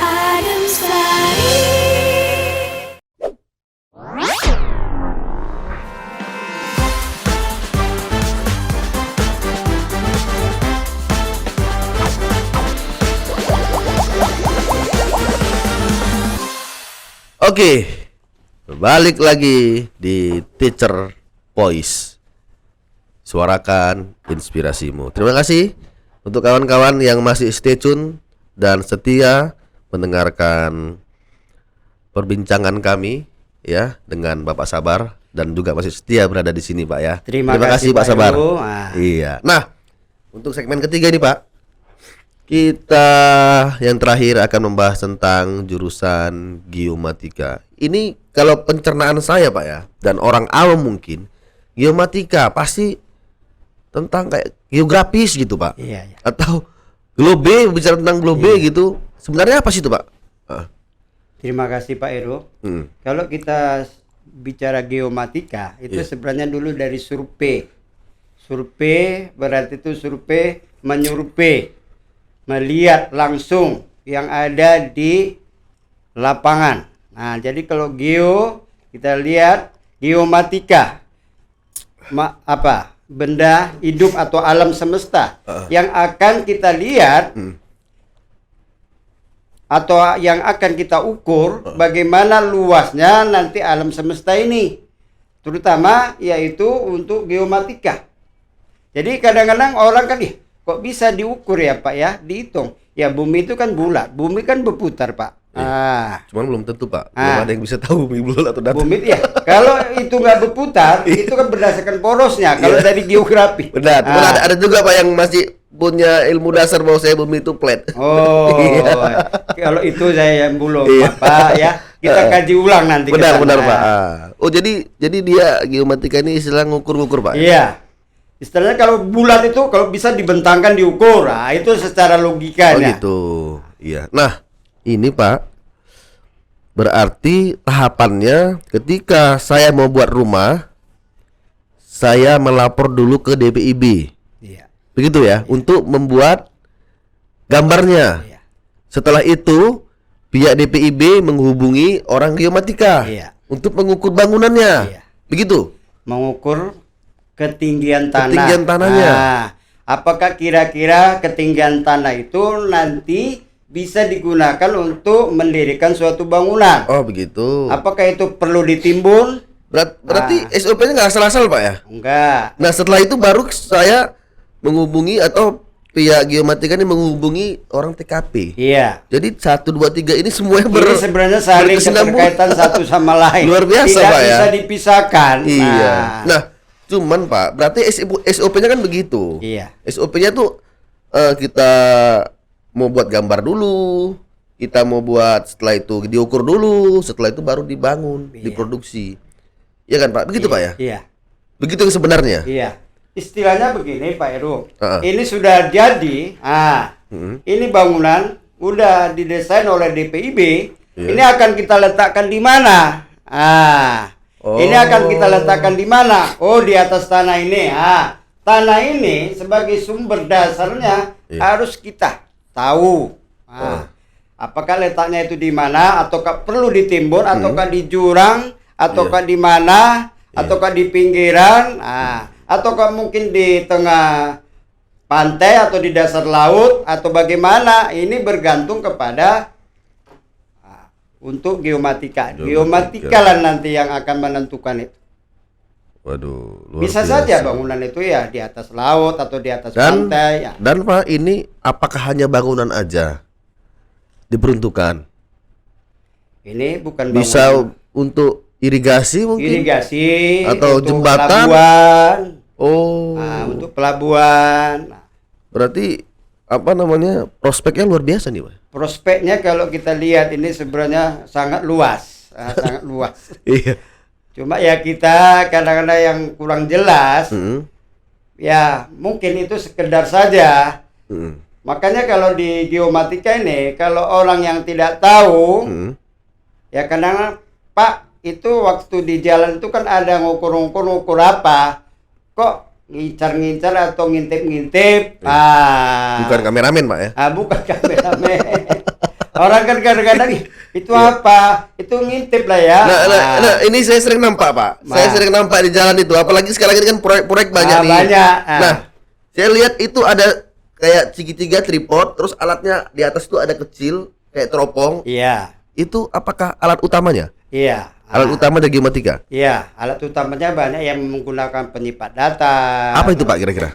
Adem sari. Oke, balik lagi di Teacher Voice. Suarakan inspirasimu. Terima kasih untuk kawan-kawan yang masih stay tune dan setia mendengarkan perbincangan kami ya dengan Bapak Sabar dan juga masih setia berada di sini Pak ya. Terima kasih Pak Sabar. Iya. Nah, untuk segmen ketiga ini Pak, kita yang terakhir akan membahas tentang jurusan geomatika. Ini kalau pencernaan saya Pak ya, dan orang awam mungkin, geomatika pasti tentang kayak geografis gitu Pak. Iya. Atau globe, bicara tentang globe gitu. Sebenarnya apa sih itu Pak? Terima kasih Pak Ero. Kalau kita bicara geomatika, itu sebenarnya dulu dari survei. Survei berarti itu survei menyurvei, melihat langsung yang ada di lapangan. Nah, jadi kalau kita lihat geomatika, benda hidup atau alam semesta yang akan kita lihat atau yang akan kita ukur bagaimana luasnya nanti alam semesta ini, terutama yaitu untuk geomatika. Jadi kadang-kadang orang kan kok bisa diukur ya Pak ya, dihitung. Ya bumi itu kan bulat, bumi kan berputar Pak. Cuman belum tentu Pak, belum ada yang bisa tahu bumi bulat atau datar. Bumi ya, kalau itu nggak berputar, itu kan berdasarkan porosnya. Kalau dari geografi. Benar. Cuman ada juga Pak yang masih punya ilmu dasar bahwa saya bumi itu flat. Oh, kalau itu saya yang belum Pak ya. Kita kaji ulang nanti. Benar Pak. Oh jadi dia geomatika ini istilah ngukur-ngukur Pak. Iya. Istilahnya kalau bulat itu kalau bisa dibentangkan diukur, itu secara logikanya. Oh gitu, iya. Nah ini Pak, berarti tahapannya ketika saya mau buat rumah, saya melapor dulu ke DPIB, begitu ya, untuk membuat gambarnya. Setelah itu pihak DPIB menghubungi orang geomatika untuk mengukur bangunannya, begitu. Mengukur ketinggian tanah. Ketinggian tanahnya. Apakah kira-kira ketinggian tanah itu nanti bisa digunakan untuk mendirikan suatu bangunan? Oh begitu. Apakah itu perlu ditimbun? Berarti SOP-nya nggak asal-asal Pak ya? Enggak. Nah setelah itu baru saya menghubungi atau pihak geomatika ini menghubungi orang TKP. Iya. Jadi 1, 2, 3 ini semuanya ini sebenarnya saling keterkaitan satu sama lain. Luar biasa Tidak Pak ya. Tidak bisa dipisahkan. Iya. Nah cuman Pak, berarti SOP-nya kan begitu. Iya. SOP-nya tuh kita mau buat gambar dulu, kita mau buat, setelah itu diukur dulu, setelah itu baru dibangun, diproduksi. Iya kan Pak? Begitu Pak ya? Iya. Begitu yang sebenarnya. Iya. Istilahnya begini Pak Heru. Ini sudah jadi. Ini bangunan udah didesain oleh DPIB. Ini akan kita letakkan di mana? Ini akan kita letakkan di mana? Oh, di atas tanah ini. Tanah ini sebagai sumber dasarnya harus kita tahu. Apakah letaknya itu di mana? Ataukah perlu ditimbun? Ataukah di jurang? Ataukah di mana? Ataukah di pinggiran? Ataukah mungkin di tengah pantai atau di dasar laut? Atau bagaimana? Ini bergantung kepada untuk geomatika. Geomatika lah nanti yang akan menentukan itu. Waduh, luar Bisa biasa. saja bangunan itu ya di atas laut atau di atas pantai. Ya. Dan Pak, ini apakah hanya bangunan aja diperuntukkan? Ini bukan Bisa bangunan. untuk irigasi mungkin? Irigasi Atau untuk jembatan? pelabuhan. Oh, Untuk pelabuhan. Nah, berarti apa namanya, prospeknya luar biasa nih Pak? prospeknya kalau kita lihat ini sebenarnya sangat luas, sangat luas. Iya. Cuma ya kita kadang-kadang yang kurang jelas, Mm-mm. ya mungkin itu sekedar saja. Mm-mm. Makanya kalau di geomatika ini, kalau orang yang tidak tahu, Mm-mm. ya kadang Pak itu waktu di jalan itu kan ada ngukur apa, kok ngincar-ngincar atau ngintip-ngintip. Bukan kameramen Pak ya? Bukan kameramen. Orang kan kadang-kadang itu apa? Itu ngintip lah ya. Nah, ini saya sering nampak Pak. Saya sering nampak di jalan itu. Apalagi sekarang ini kan proyek-proyek banyak nih. Banyak. Nah, saya lihat itu ada kayak segitiga tripod, terus alatnya di atas itu ada kecil kayak teropong. Iya. Itu apakah alat utamanya? Iya. Alat utama dari geomatika? Iya, alat utamanya banyak yang menggunakan penyipat data. Apa itu Pak kira-kira?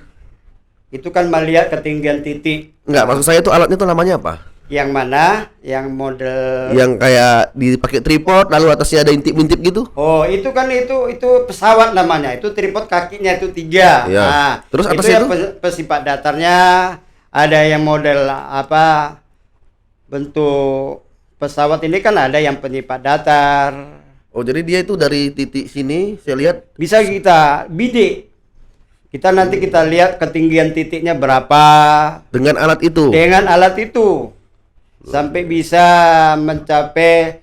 Itu kan melihat ketinggian titik. Enggak, maksud saya itu alatnya itu namanya apa? Yang mana? Yang model. Yang kayak dipakai tripod lalu atasnya ada intip-intip gitu? Oh, itu kan itu pesawat namanya. Itu tripod kakinya itu 3. Iya. Nah, Terus itu atasnya yang itu? pesifat datarnya ada yang model apa? Bentuk pesawat ini kan ada yang penyipat datar. Oh, jadi dia itu dari titik sini saya lihat Bisa kita bidik. Kita nanti kita lihat ketinggian titiknya berapa dengan alat itu. dengan alat itu. Sampai bisa mencapai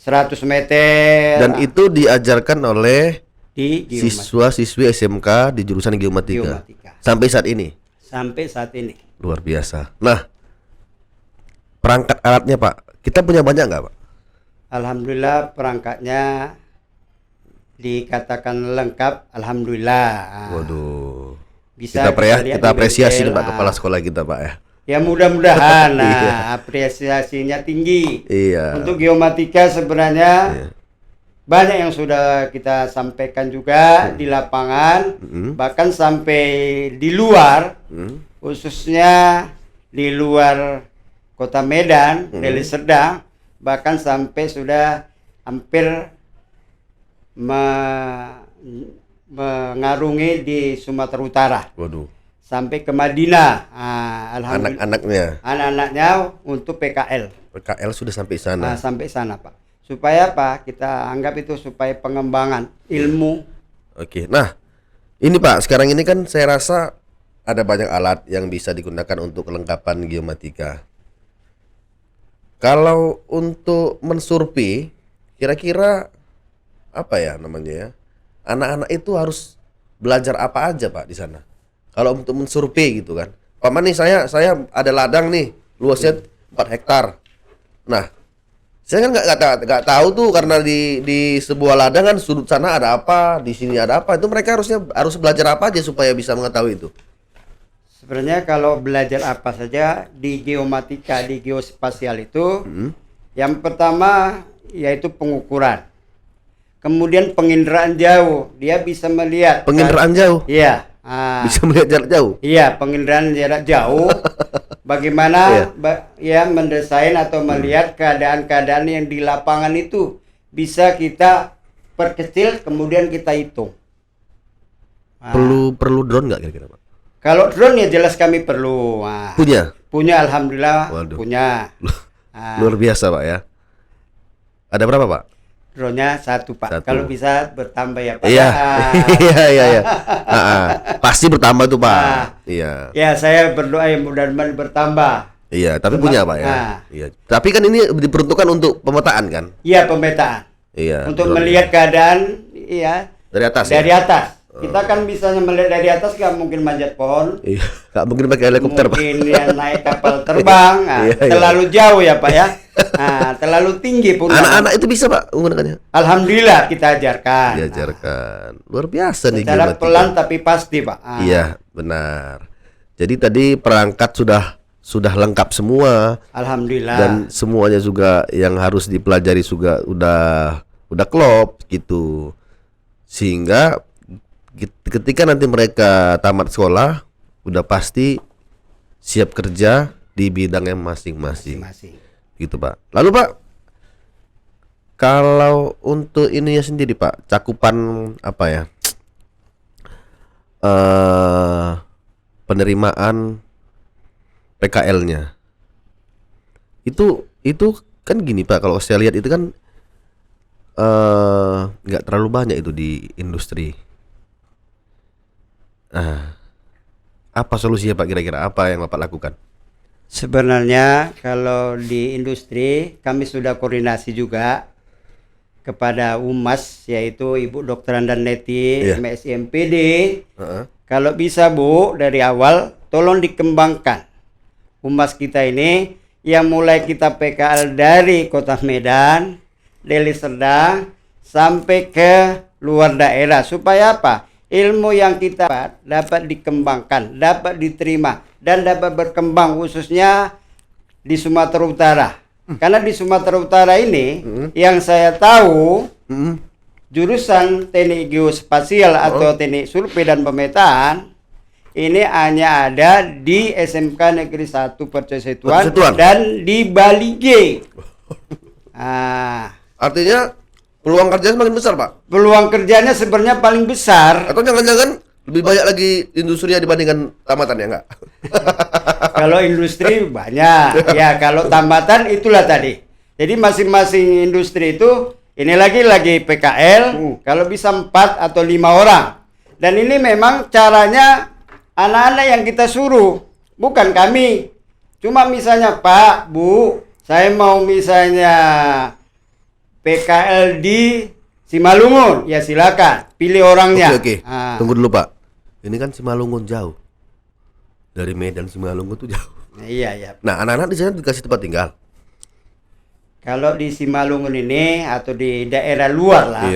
100 meter. Dan itu diajarkan oleh di geomatika. siswa-siswi SMK di jurusan geomatika. Sampai saat ini. Sampai saat ini. Luar biasa. Nah, perangkat alatnya Pak, kita punya banyak nggak Pak? Alhamdulillah perangkatnya dikatakan lengkap. Alhamdulillah. Waduh. Bisa Kita lihat di apresiasi nih bengkel. Pak Kepala Sekolah kita Pak ya. Ya mudah-mudahan Iya. apresiasinya tinggi. Iya. Untuk geomatika sebenarnya Iya. banyak yang sudah kita sampaikan juga di lapangan, bahkan sampai di luar, khususnya di luar Kota Medan, Deli Serdang, bahkan sampai sudah hampir mengarungi di Sumatera Utara. Waduh. Sampai ke Madinah. Alhamdulillah. Anak-anaknya untuk PKL. PKL sudah sampai sana. Sampai sana Pak. Supaya apa? Kita anggap itu supaya pengembangan ilmu. Oke. Nah, ini Pak, sekarang ini kan saya rasa ada banyak alat yang bisa digunakan untuk kelengkapan geomatika. Kalau untuk mensurvei, kira-kira apa ya namanya ya? Anak-anak itu harus belajar apa aja Pak di sana? Kalau untuk mensurvei gitu kan. Paman nih saya ada ladang nih, luasnya 4 hektar. Nah, saya kan nggak tahu tuh karena di sebuah ladang kan sudut sana ada apa, di sini ada apa. Itu mereka harus belajar apa aja supaya bisa mengetahui itu. Sebenarnya kalau belajar apa saja di geomatika, di geospasial itu, yang pertama yaitu pengukuran. Kemudian penginderaan jauh, dia bisa melihat. Penginderaan jauh? Iya. Bisa melihat jarak jauh? Iya, penginderaan jarak jauh. Bagaimana ya mendesain atau melihat keadaan-keadaan yang di lapangan itu bisa kita perkecil kemudian kita hitung. Perlu drone nggak kira-kira Pak? Kalau drone ya jelas kami perlu. Punya alhamdulillah. Waduh. Punya. Luar biasa Pak ya. Ada berapa Pak? Drone-nya 1 Pak. Kalau bisa bertambah ya Pak. Iya. Iya. Pasti bertambah tuh Pak. Iya. Ya saya berdoa ya mudah-mudahan bertambah. Iya, tapi punya Pak ya. Iya. Tapi kan ini diperuntukkan untuk pemetaan kan? Iya, pemetaan. Iya. Untuk melihat keadaan ya dari atas. Dari atas. Kita kan bisa melihat dari atas, nggak mungkin manjat pohon. Iya, nggak mungkin pakai helikopter Pak. Mungkin ya naik kapal terbang. Terlalu jauh ya Pak ya. Terlalu tinggi pun. Anak-anak itu bisa Pak menggunakannya? Alhamdulillah kita ajarkan. Diajarkan. Luar biasa nih. Secara pelan tapi pasti Pak. Iya, benar. Jadi tadi perangkat sudah lengkap semua. Alhamdulillah. Dan semuanya juga yang harus dipelajari juga udah klop gitu. Sehingga ketika nanti mereka tamat sekolah udah pasti siap kerja di bidangnya masing-masing. Gitu Pak. Lalu Pak, kalau untuk ininya sendiri Pak, cakupan apa ya? Penerimaan PKL-nya. Itu kan gini Pak, kalau saya lihat itu kan nggak terlalu banyak itu di industri. Apa solusinya Pak, kira-kira apa yang Bapak lakukan? Sebenarnya kalau di industri kami sudah koordinasi juga kepada Humas, yaitu Ibu Dr. Andan Neti, MSI MPD. Kalau bisa Bu, dari awal tolong dikembangkan Humas kita ini yang mulai kita PKL dari Kota Medan, Deli Serdang sampai ke luar daerah, supaya apa? Ilmu yang kita dapat dikembangkan, dapat diterima dan dapat berkembang khususnya di Sumatera Utara. Karena di Sumatera Utara ini yang saya tahu jurusan teknik geospasial atau teknik survei dan pemetaan ini hanya ada di SMK Negeri 1 Percetuan dan di Bali G. Artinya peluang kerjanya semakin besar Pak? Peluang kerjanya sebenarnya paling besar. Atau jangan-jangan lebih banyak lagi industrinya dibandingkan tamatan ya enggak? Kalau industri banyak, ya kalau tambatan itulah tadi. Jadi masing-masing industri itu ini lagi PKL, kalau bisa 4 atau 5 orang. Dan ini memang caranya anak-anak yang kita suruh, bukan kami. Cuma misalnya Pak, Bu, saya mau misalnya PKL di Simalungun, ya silakan pilih orangnya. Oke. Tunggu dulu Pak. Ini kan Simalungun jauh. Dari Medan Simalungun tuh jauh. Iya. Nah, anak-anak di sana dikasih tempat tinggal. Kalau di Simalungun ini atau di daerah luar lah,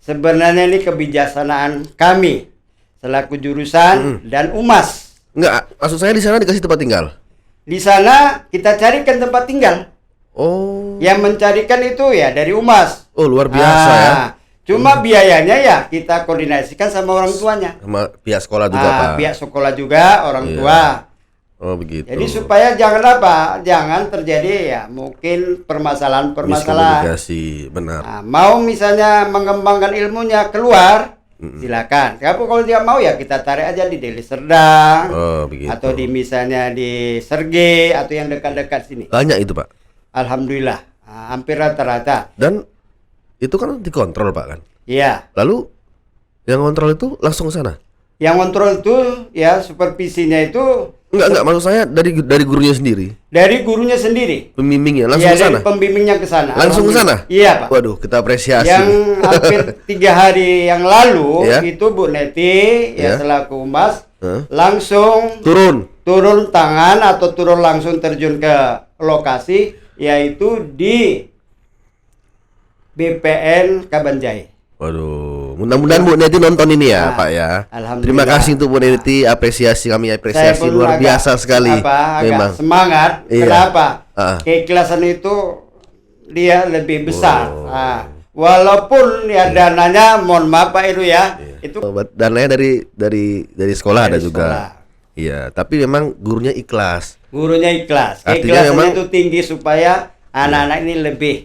sebenarnya ini kebijaksanaan kami selaku jurusan dan Humas. Enggak, maksud saya di sana dikasih tempat tinggal. Di sana kita carikan tempat tinggal. Oh. Yang mencarikan itu ya dari Humas. Oh, luar biasa ya. Cuma biayanya ya kita koordinasikan sama orang tuanya. Sama pihak sekolah juga Pak. Pihak sekolah juga, orang tua. Oh begitu. Jadi supaya jangan terjadi ya mungkin permasalahan. Miskomunikasi, benar. Mau misalnya mengembangkan ilmunya keluar, silakan. Kalau dia mau ya kita tarik aja di Deli Serdang. Atau di misalnya di Serge atau yang dekat-dekat sini. Banyak itu Pak. Alhamdulillah, hampir rata-rata. Dan itu kan dikontrol Pak kan? Iya. Lalu yang kontrol itu langsung ke sana? Yang kontrol itu ya supervisinya itu enggak maksud saya dari gurunya sendiri. Dari gurunya sendiri. Pembimbingnya langsung ke sana. Dari pembimbingnya ke sana. Langsung ke sana? Iya, Pak. Waduh, kita apresiasi. Yang hampir 3 hari yang lalu itu Bu Neti selaku Humas langsung turun tangan atau turun langsung terjun ke lokasi, yaitu di BPN Kabanjai. Waduh, mudah-mudahan Bu Neti nonton ini ya Pak ya. Alhamdulillah. Terima kasih untuk Bu Neti, kami apresiasi luar biasa sekali. Memang semangat. Kenapa? Keikhlasan itu dia lebih besar. Walaupun ya dananya, mohon maaf Pak Iru ya, itu dananya dari sekolah ada juga. Iya, tapi memang gurunya ikhlas. Keikhlasan memang itu tinggi supaya anak-anak ini lebih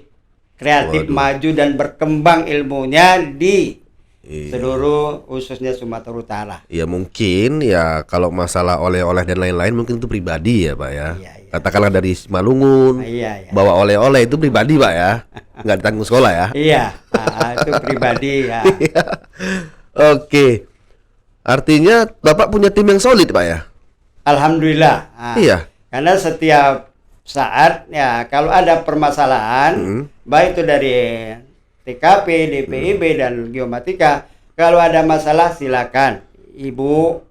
kreatif, maju dan berkembang ilmunya di seluruh khususnya Sumatera Utara. Ya mungkin ya kalau masalah oleh-oleh dan lain-lain mungkin itu pribadi ya Pak ya. Katakanlah dari Simalungun bawa oleh-oleh itu pribadi Pak ya, nggak ditanggung sekolah ya. Iya, itu pribadi ya. Oke, artinya Bapak punya tim yang solid Pak ya. Alhamdulillah. Iya. Karena setiap saat ya kalau ada permasalahan baik itu dari TKP, DPIB dan geomatika, kalau ada masalah silakan Ibu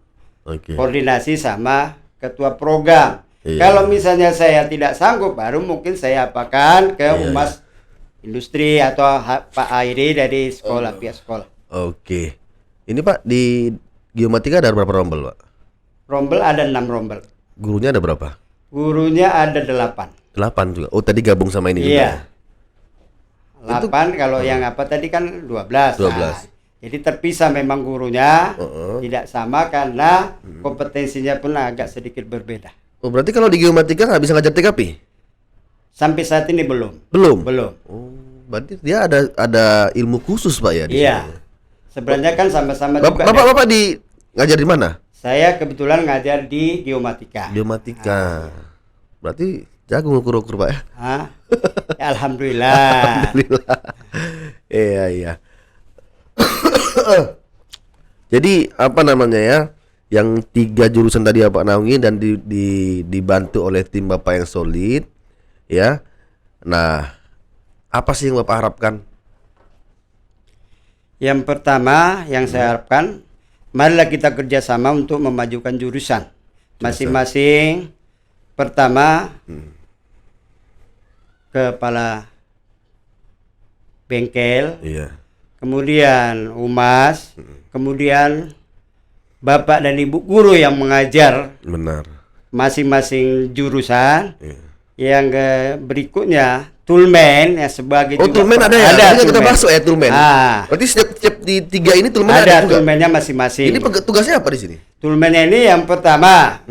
koordinasi sama ketua program. Kalau misalnya saya tidak sanggup, baru mungkin saya apakan ke Humas Industri atau Pak Airi dari sekolah, pihak sekolah. Oke. Ini Pak di geomatika ada berapa rombel Pak? Rombel ada 6 rombel. Gurunya ada berapa? Gurunya ada 8. 8 juga. Oh, tadi gabung sama ini Iya. juga. 8 kalau yang apa tadi kan 12. 12. Nah, jadi terpisah memang gurunya, tidak sama karena kompetensinya pun agak sedikit berbeda. Oh, berarti kalau di geomatika nggak bisa ngajar TKP? Sampai saat ini belum. Belum. Oh, berarti dia ada ilmu khusus Pak ya di iya. sini? Sebenarnya kan sama-sama juga. Bapak ngajar di mana? Saya kebetulan ngajar di geomatika. Geomatika. Berarti jago ngukur-ukur Pak ya? Ya, alhamdulillah. Alhamdulillah. Iya. Jadi apa namanya ya? Yang 3 jurusan tadi Bapak naungi dan dibantu oleh tim Bapak yang solid, ya. Nah, apa sih yang Bapak harapkan? Yang pertama yang saya harapkan, marilah kita kerjasama untuk memajukan jurusan masing-masing. Pertama, kepala bengkel, kemudian humas, kemudian bapak dan ibu guru yang mengajar masing-masing jurusan. Yang berikutnya Tulmen ya sebagai Tulmen ada ya? Ada kita masuk ya Tulmen. Berarti setiap di 3 ini Tulmen ada Tulmennya masing-masing. Ini tugasnya apa di sini? Tulmennya ini yang pertama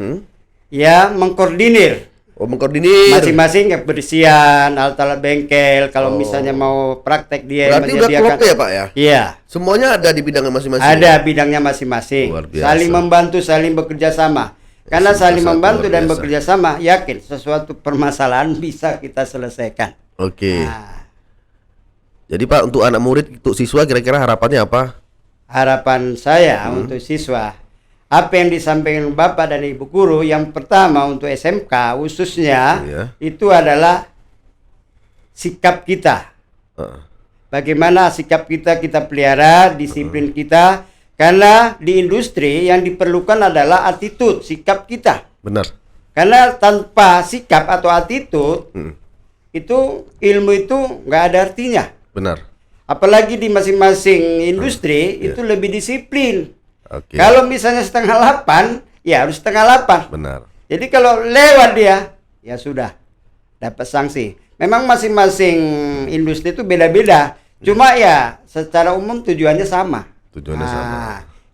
ya mengkoordinir. Mengkoordinir masing-masing kebersihan alat-alat bengkel. Kalau misalnya mau praktek dia berarti udah klop ya Pak ya? Iya. Semuanya ada di bidangnya masing-masing. Ada bidangnya masing-masing. Saling membantu, saling bekerja sama. Karena saling membantu dan bekerja sama, yakin sesuatu permasalahan bisa kita selesaikan. Oke. Jadi Pak, untuk anak murid, untuk siswa kira-kira harapannya apa? Harapan saya untuk siswa, apa yang disampaikan Bapak dan Ibu guru, yang pertama untuk SMK khususnya itu adalah sikap kita. Bagaimana sikap kita pelihara, disiplin kita. Karena di industri yang diperlukan adalah attitude, sikap kita. Benar. Karena tanpa sikap atau attitude, itu ilmu itu nggak ada artinya. Benar. Apalagi di masing-masing industri itu lebih disiplin. Kalau misalnya 7:30, ya harus 7:30. Benar. Jadi kalau lewat dia, ya sudah dapat sanksi. Memang masing-masing industri itu beda-beda. Cuma ya secara umum tujuannya sama.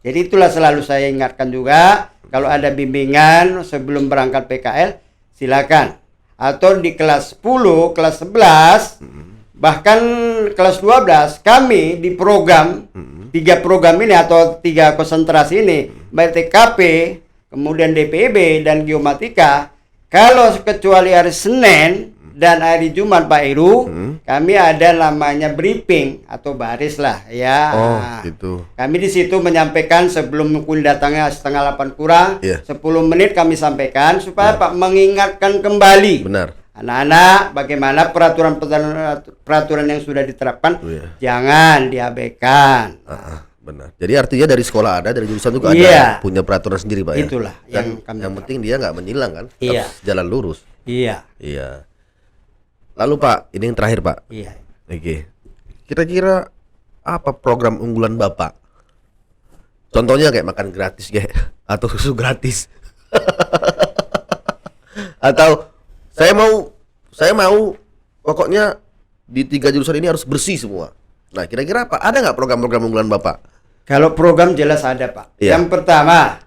Jadi itulah selalu saya ingatkan juga, kalau ada bimbingan sebelum berangkat PKL, silakan. Atau di kelas 10, kelas 11, bahkan kelas 12, kami di program, 3 program ini atau 3 konsentrasi ini, baik TKP, kemudian DPB dan geomatika, kalau kecuali hari Senin dan hari Jumat Pak Heru, kami ada namanya briefing atau baris lah ya. Gitu. Kami di situ menyampaikan sebelum kuliah datangnya 7:30 kurang, 10 menit kami sampaikan supaya Pak mengingatkan kembali. Benar. Anak-anak bagaimana peraturan yang sudah diterapkan, jangan diabaikan. Benar. Jadi artinya dari sekolah ada, dari jurusan juga ada punya peraturan sendiri Pak ya. Itulah yang penting dia nggak menyilang kan, jalan lurus. Iya. Lalu Pak, ini yang terakhir Pak. Oke. Kira-kira apa program unggulan Bapak? Contohnya kayak makan gratis kayak atau susu gratis. Atau saya mau pokoknya di 3 jurusan ini harus bersih semua. Nah, kira-kira apa? Ada nggak program-program unggulan Bapak? Kalau program jelas ada Pak. Yang pertama,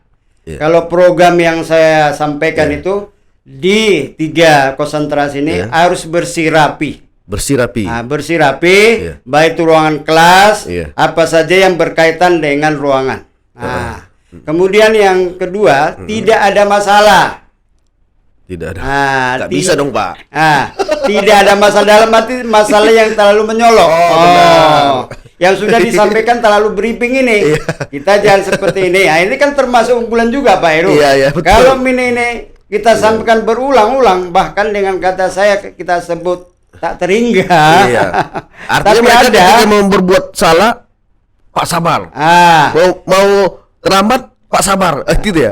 kalau program yang saya sampaikan itu di 3 konsentrasi ini harus bersih rapi. Bersih rapi, baik itu ruangan kelas, apa saja yang berkaitan dengan ruangan. Kemudian yang kedua, tidak ada masalah. Tidak ada. Nggak bisa dong Pak. Tidak ada masalah dalam arti masalah yang terlalu menyolok. Yang sudah disampaikan terlalu briefing ini. Kita jangan seperti ini. Ini kan termasuk unggulan juga Pak Heru. Kalau ini kita sampaikan berulang-ulang, bahkan dengan kata saya kita sebut tak terhingga. Artinya mereka ketika mau berbuat salah, Pak sabar. Mau terlambat, Pak sabar. Gitu ya.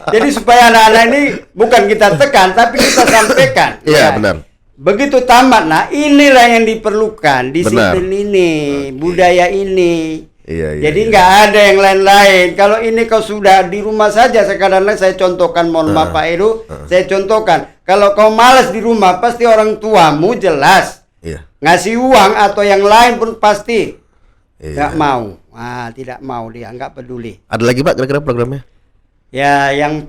Jadi supaya anak-anak ini bukan kita tekan, tapi kita sampaikan. Benar. Begitu tamat, nah inilah yang diperlukan, disiplin ini, budaya ini. Jadi nggak ada yang lain-lain. Kalau ini kau sudah di rumah saja, sekadar saya contohkan, mohon maaf Pak Heru, saya contohkan. Kalau kau malas di rumah, pasti orang tuamu jelas ngasih uang atau yang lain pun pasti nggak mau. Tidak mau, dia nggak peduli. Ada lagi Pak kira-kira programnya? Ya, yang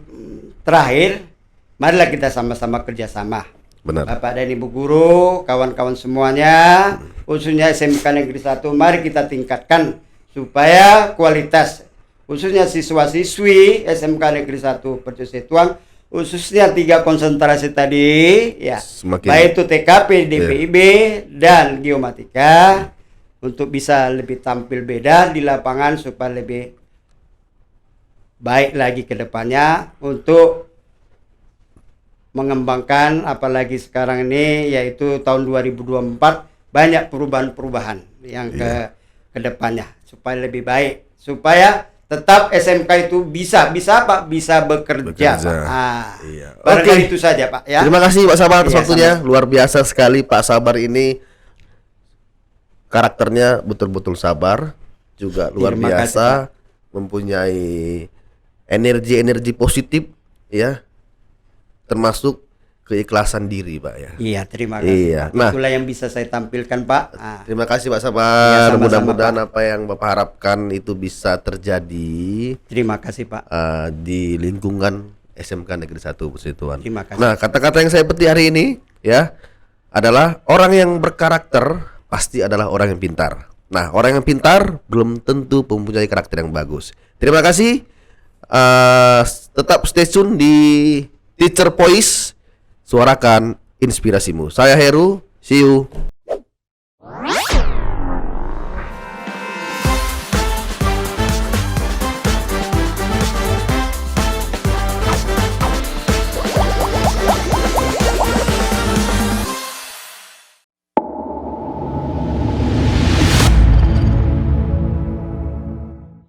terakhir, marilah kita sama-sama kerjasama. Benar. Bapak dan Ibu guru, kawan-kawan semuanya, khususnya SMK Negeri 1, mari kita tingkatkan supaya kualitas, khususnya siswa-siswi SMK Negeri 1 Percusetuang, khususnya 3 konsentrasi tadi, ya, baik itu TKP, DPIB, dan geomatika, untuk bisa lebih tampil beda di lapangan supaya lebih baik lagi ke depannya untuk mengembangkan, apalagi sekarang ini yaitu tahun 2024 banyak perubahan-perubahan yang ke depannya supaya lebih baik, supaya tetap SMK itu bisa Pak, bisa bekerja. Barangkali itu saja Pak ya. Terima kasih Pak Sabar atas waktunya. Luar biasa sekali Pak Sabar ini, karakternya betul-betul sabar, juga luar biasa, mempunyai energi positif ya, termasuk keikhlasan diri Pak ya. Iya, terima kasih. Iya. Nah, itulah yang bisa saya tampilkan Pak. Terima kasih Pak Sabar. Mudah-mudahan apa yang Bapak harapkan itu bisa terjadi. Terima kasih Pak. Di lingkungan SMK Negeri 1 Percusetuan. Terima kasih. Nah, kata-kata yang saya petik hari ini ya adalah orang yang berkarakter pasti adalah orang yang pintar. Nah, orang yang pintar belum tentu mempunyai karakter yang bagus. Terima kasih. Tetap stay tune di Teacher Voice, suarakan inspirasimu. Saya Heru, see you.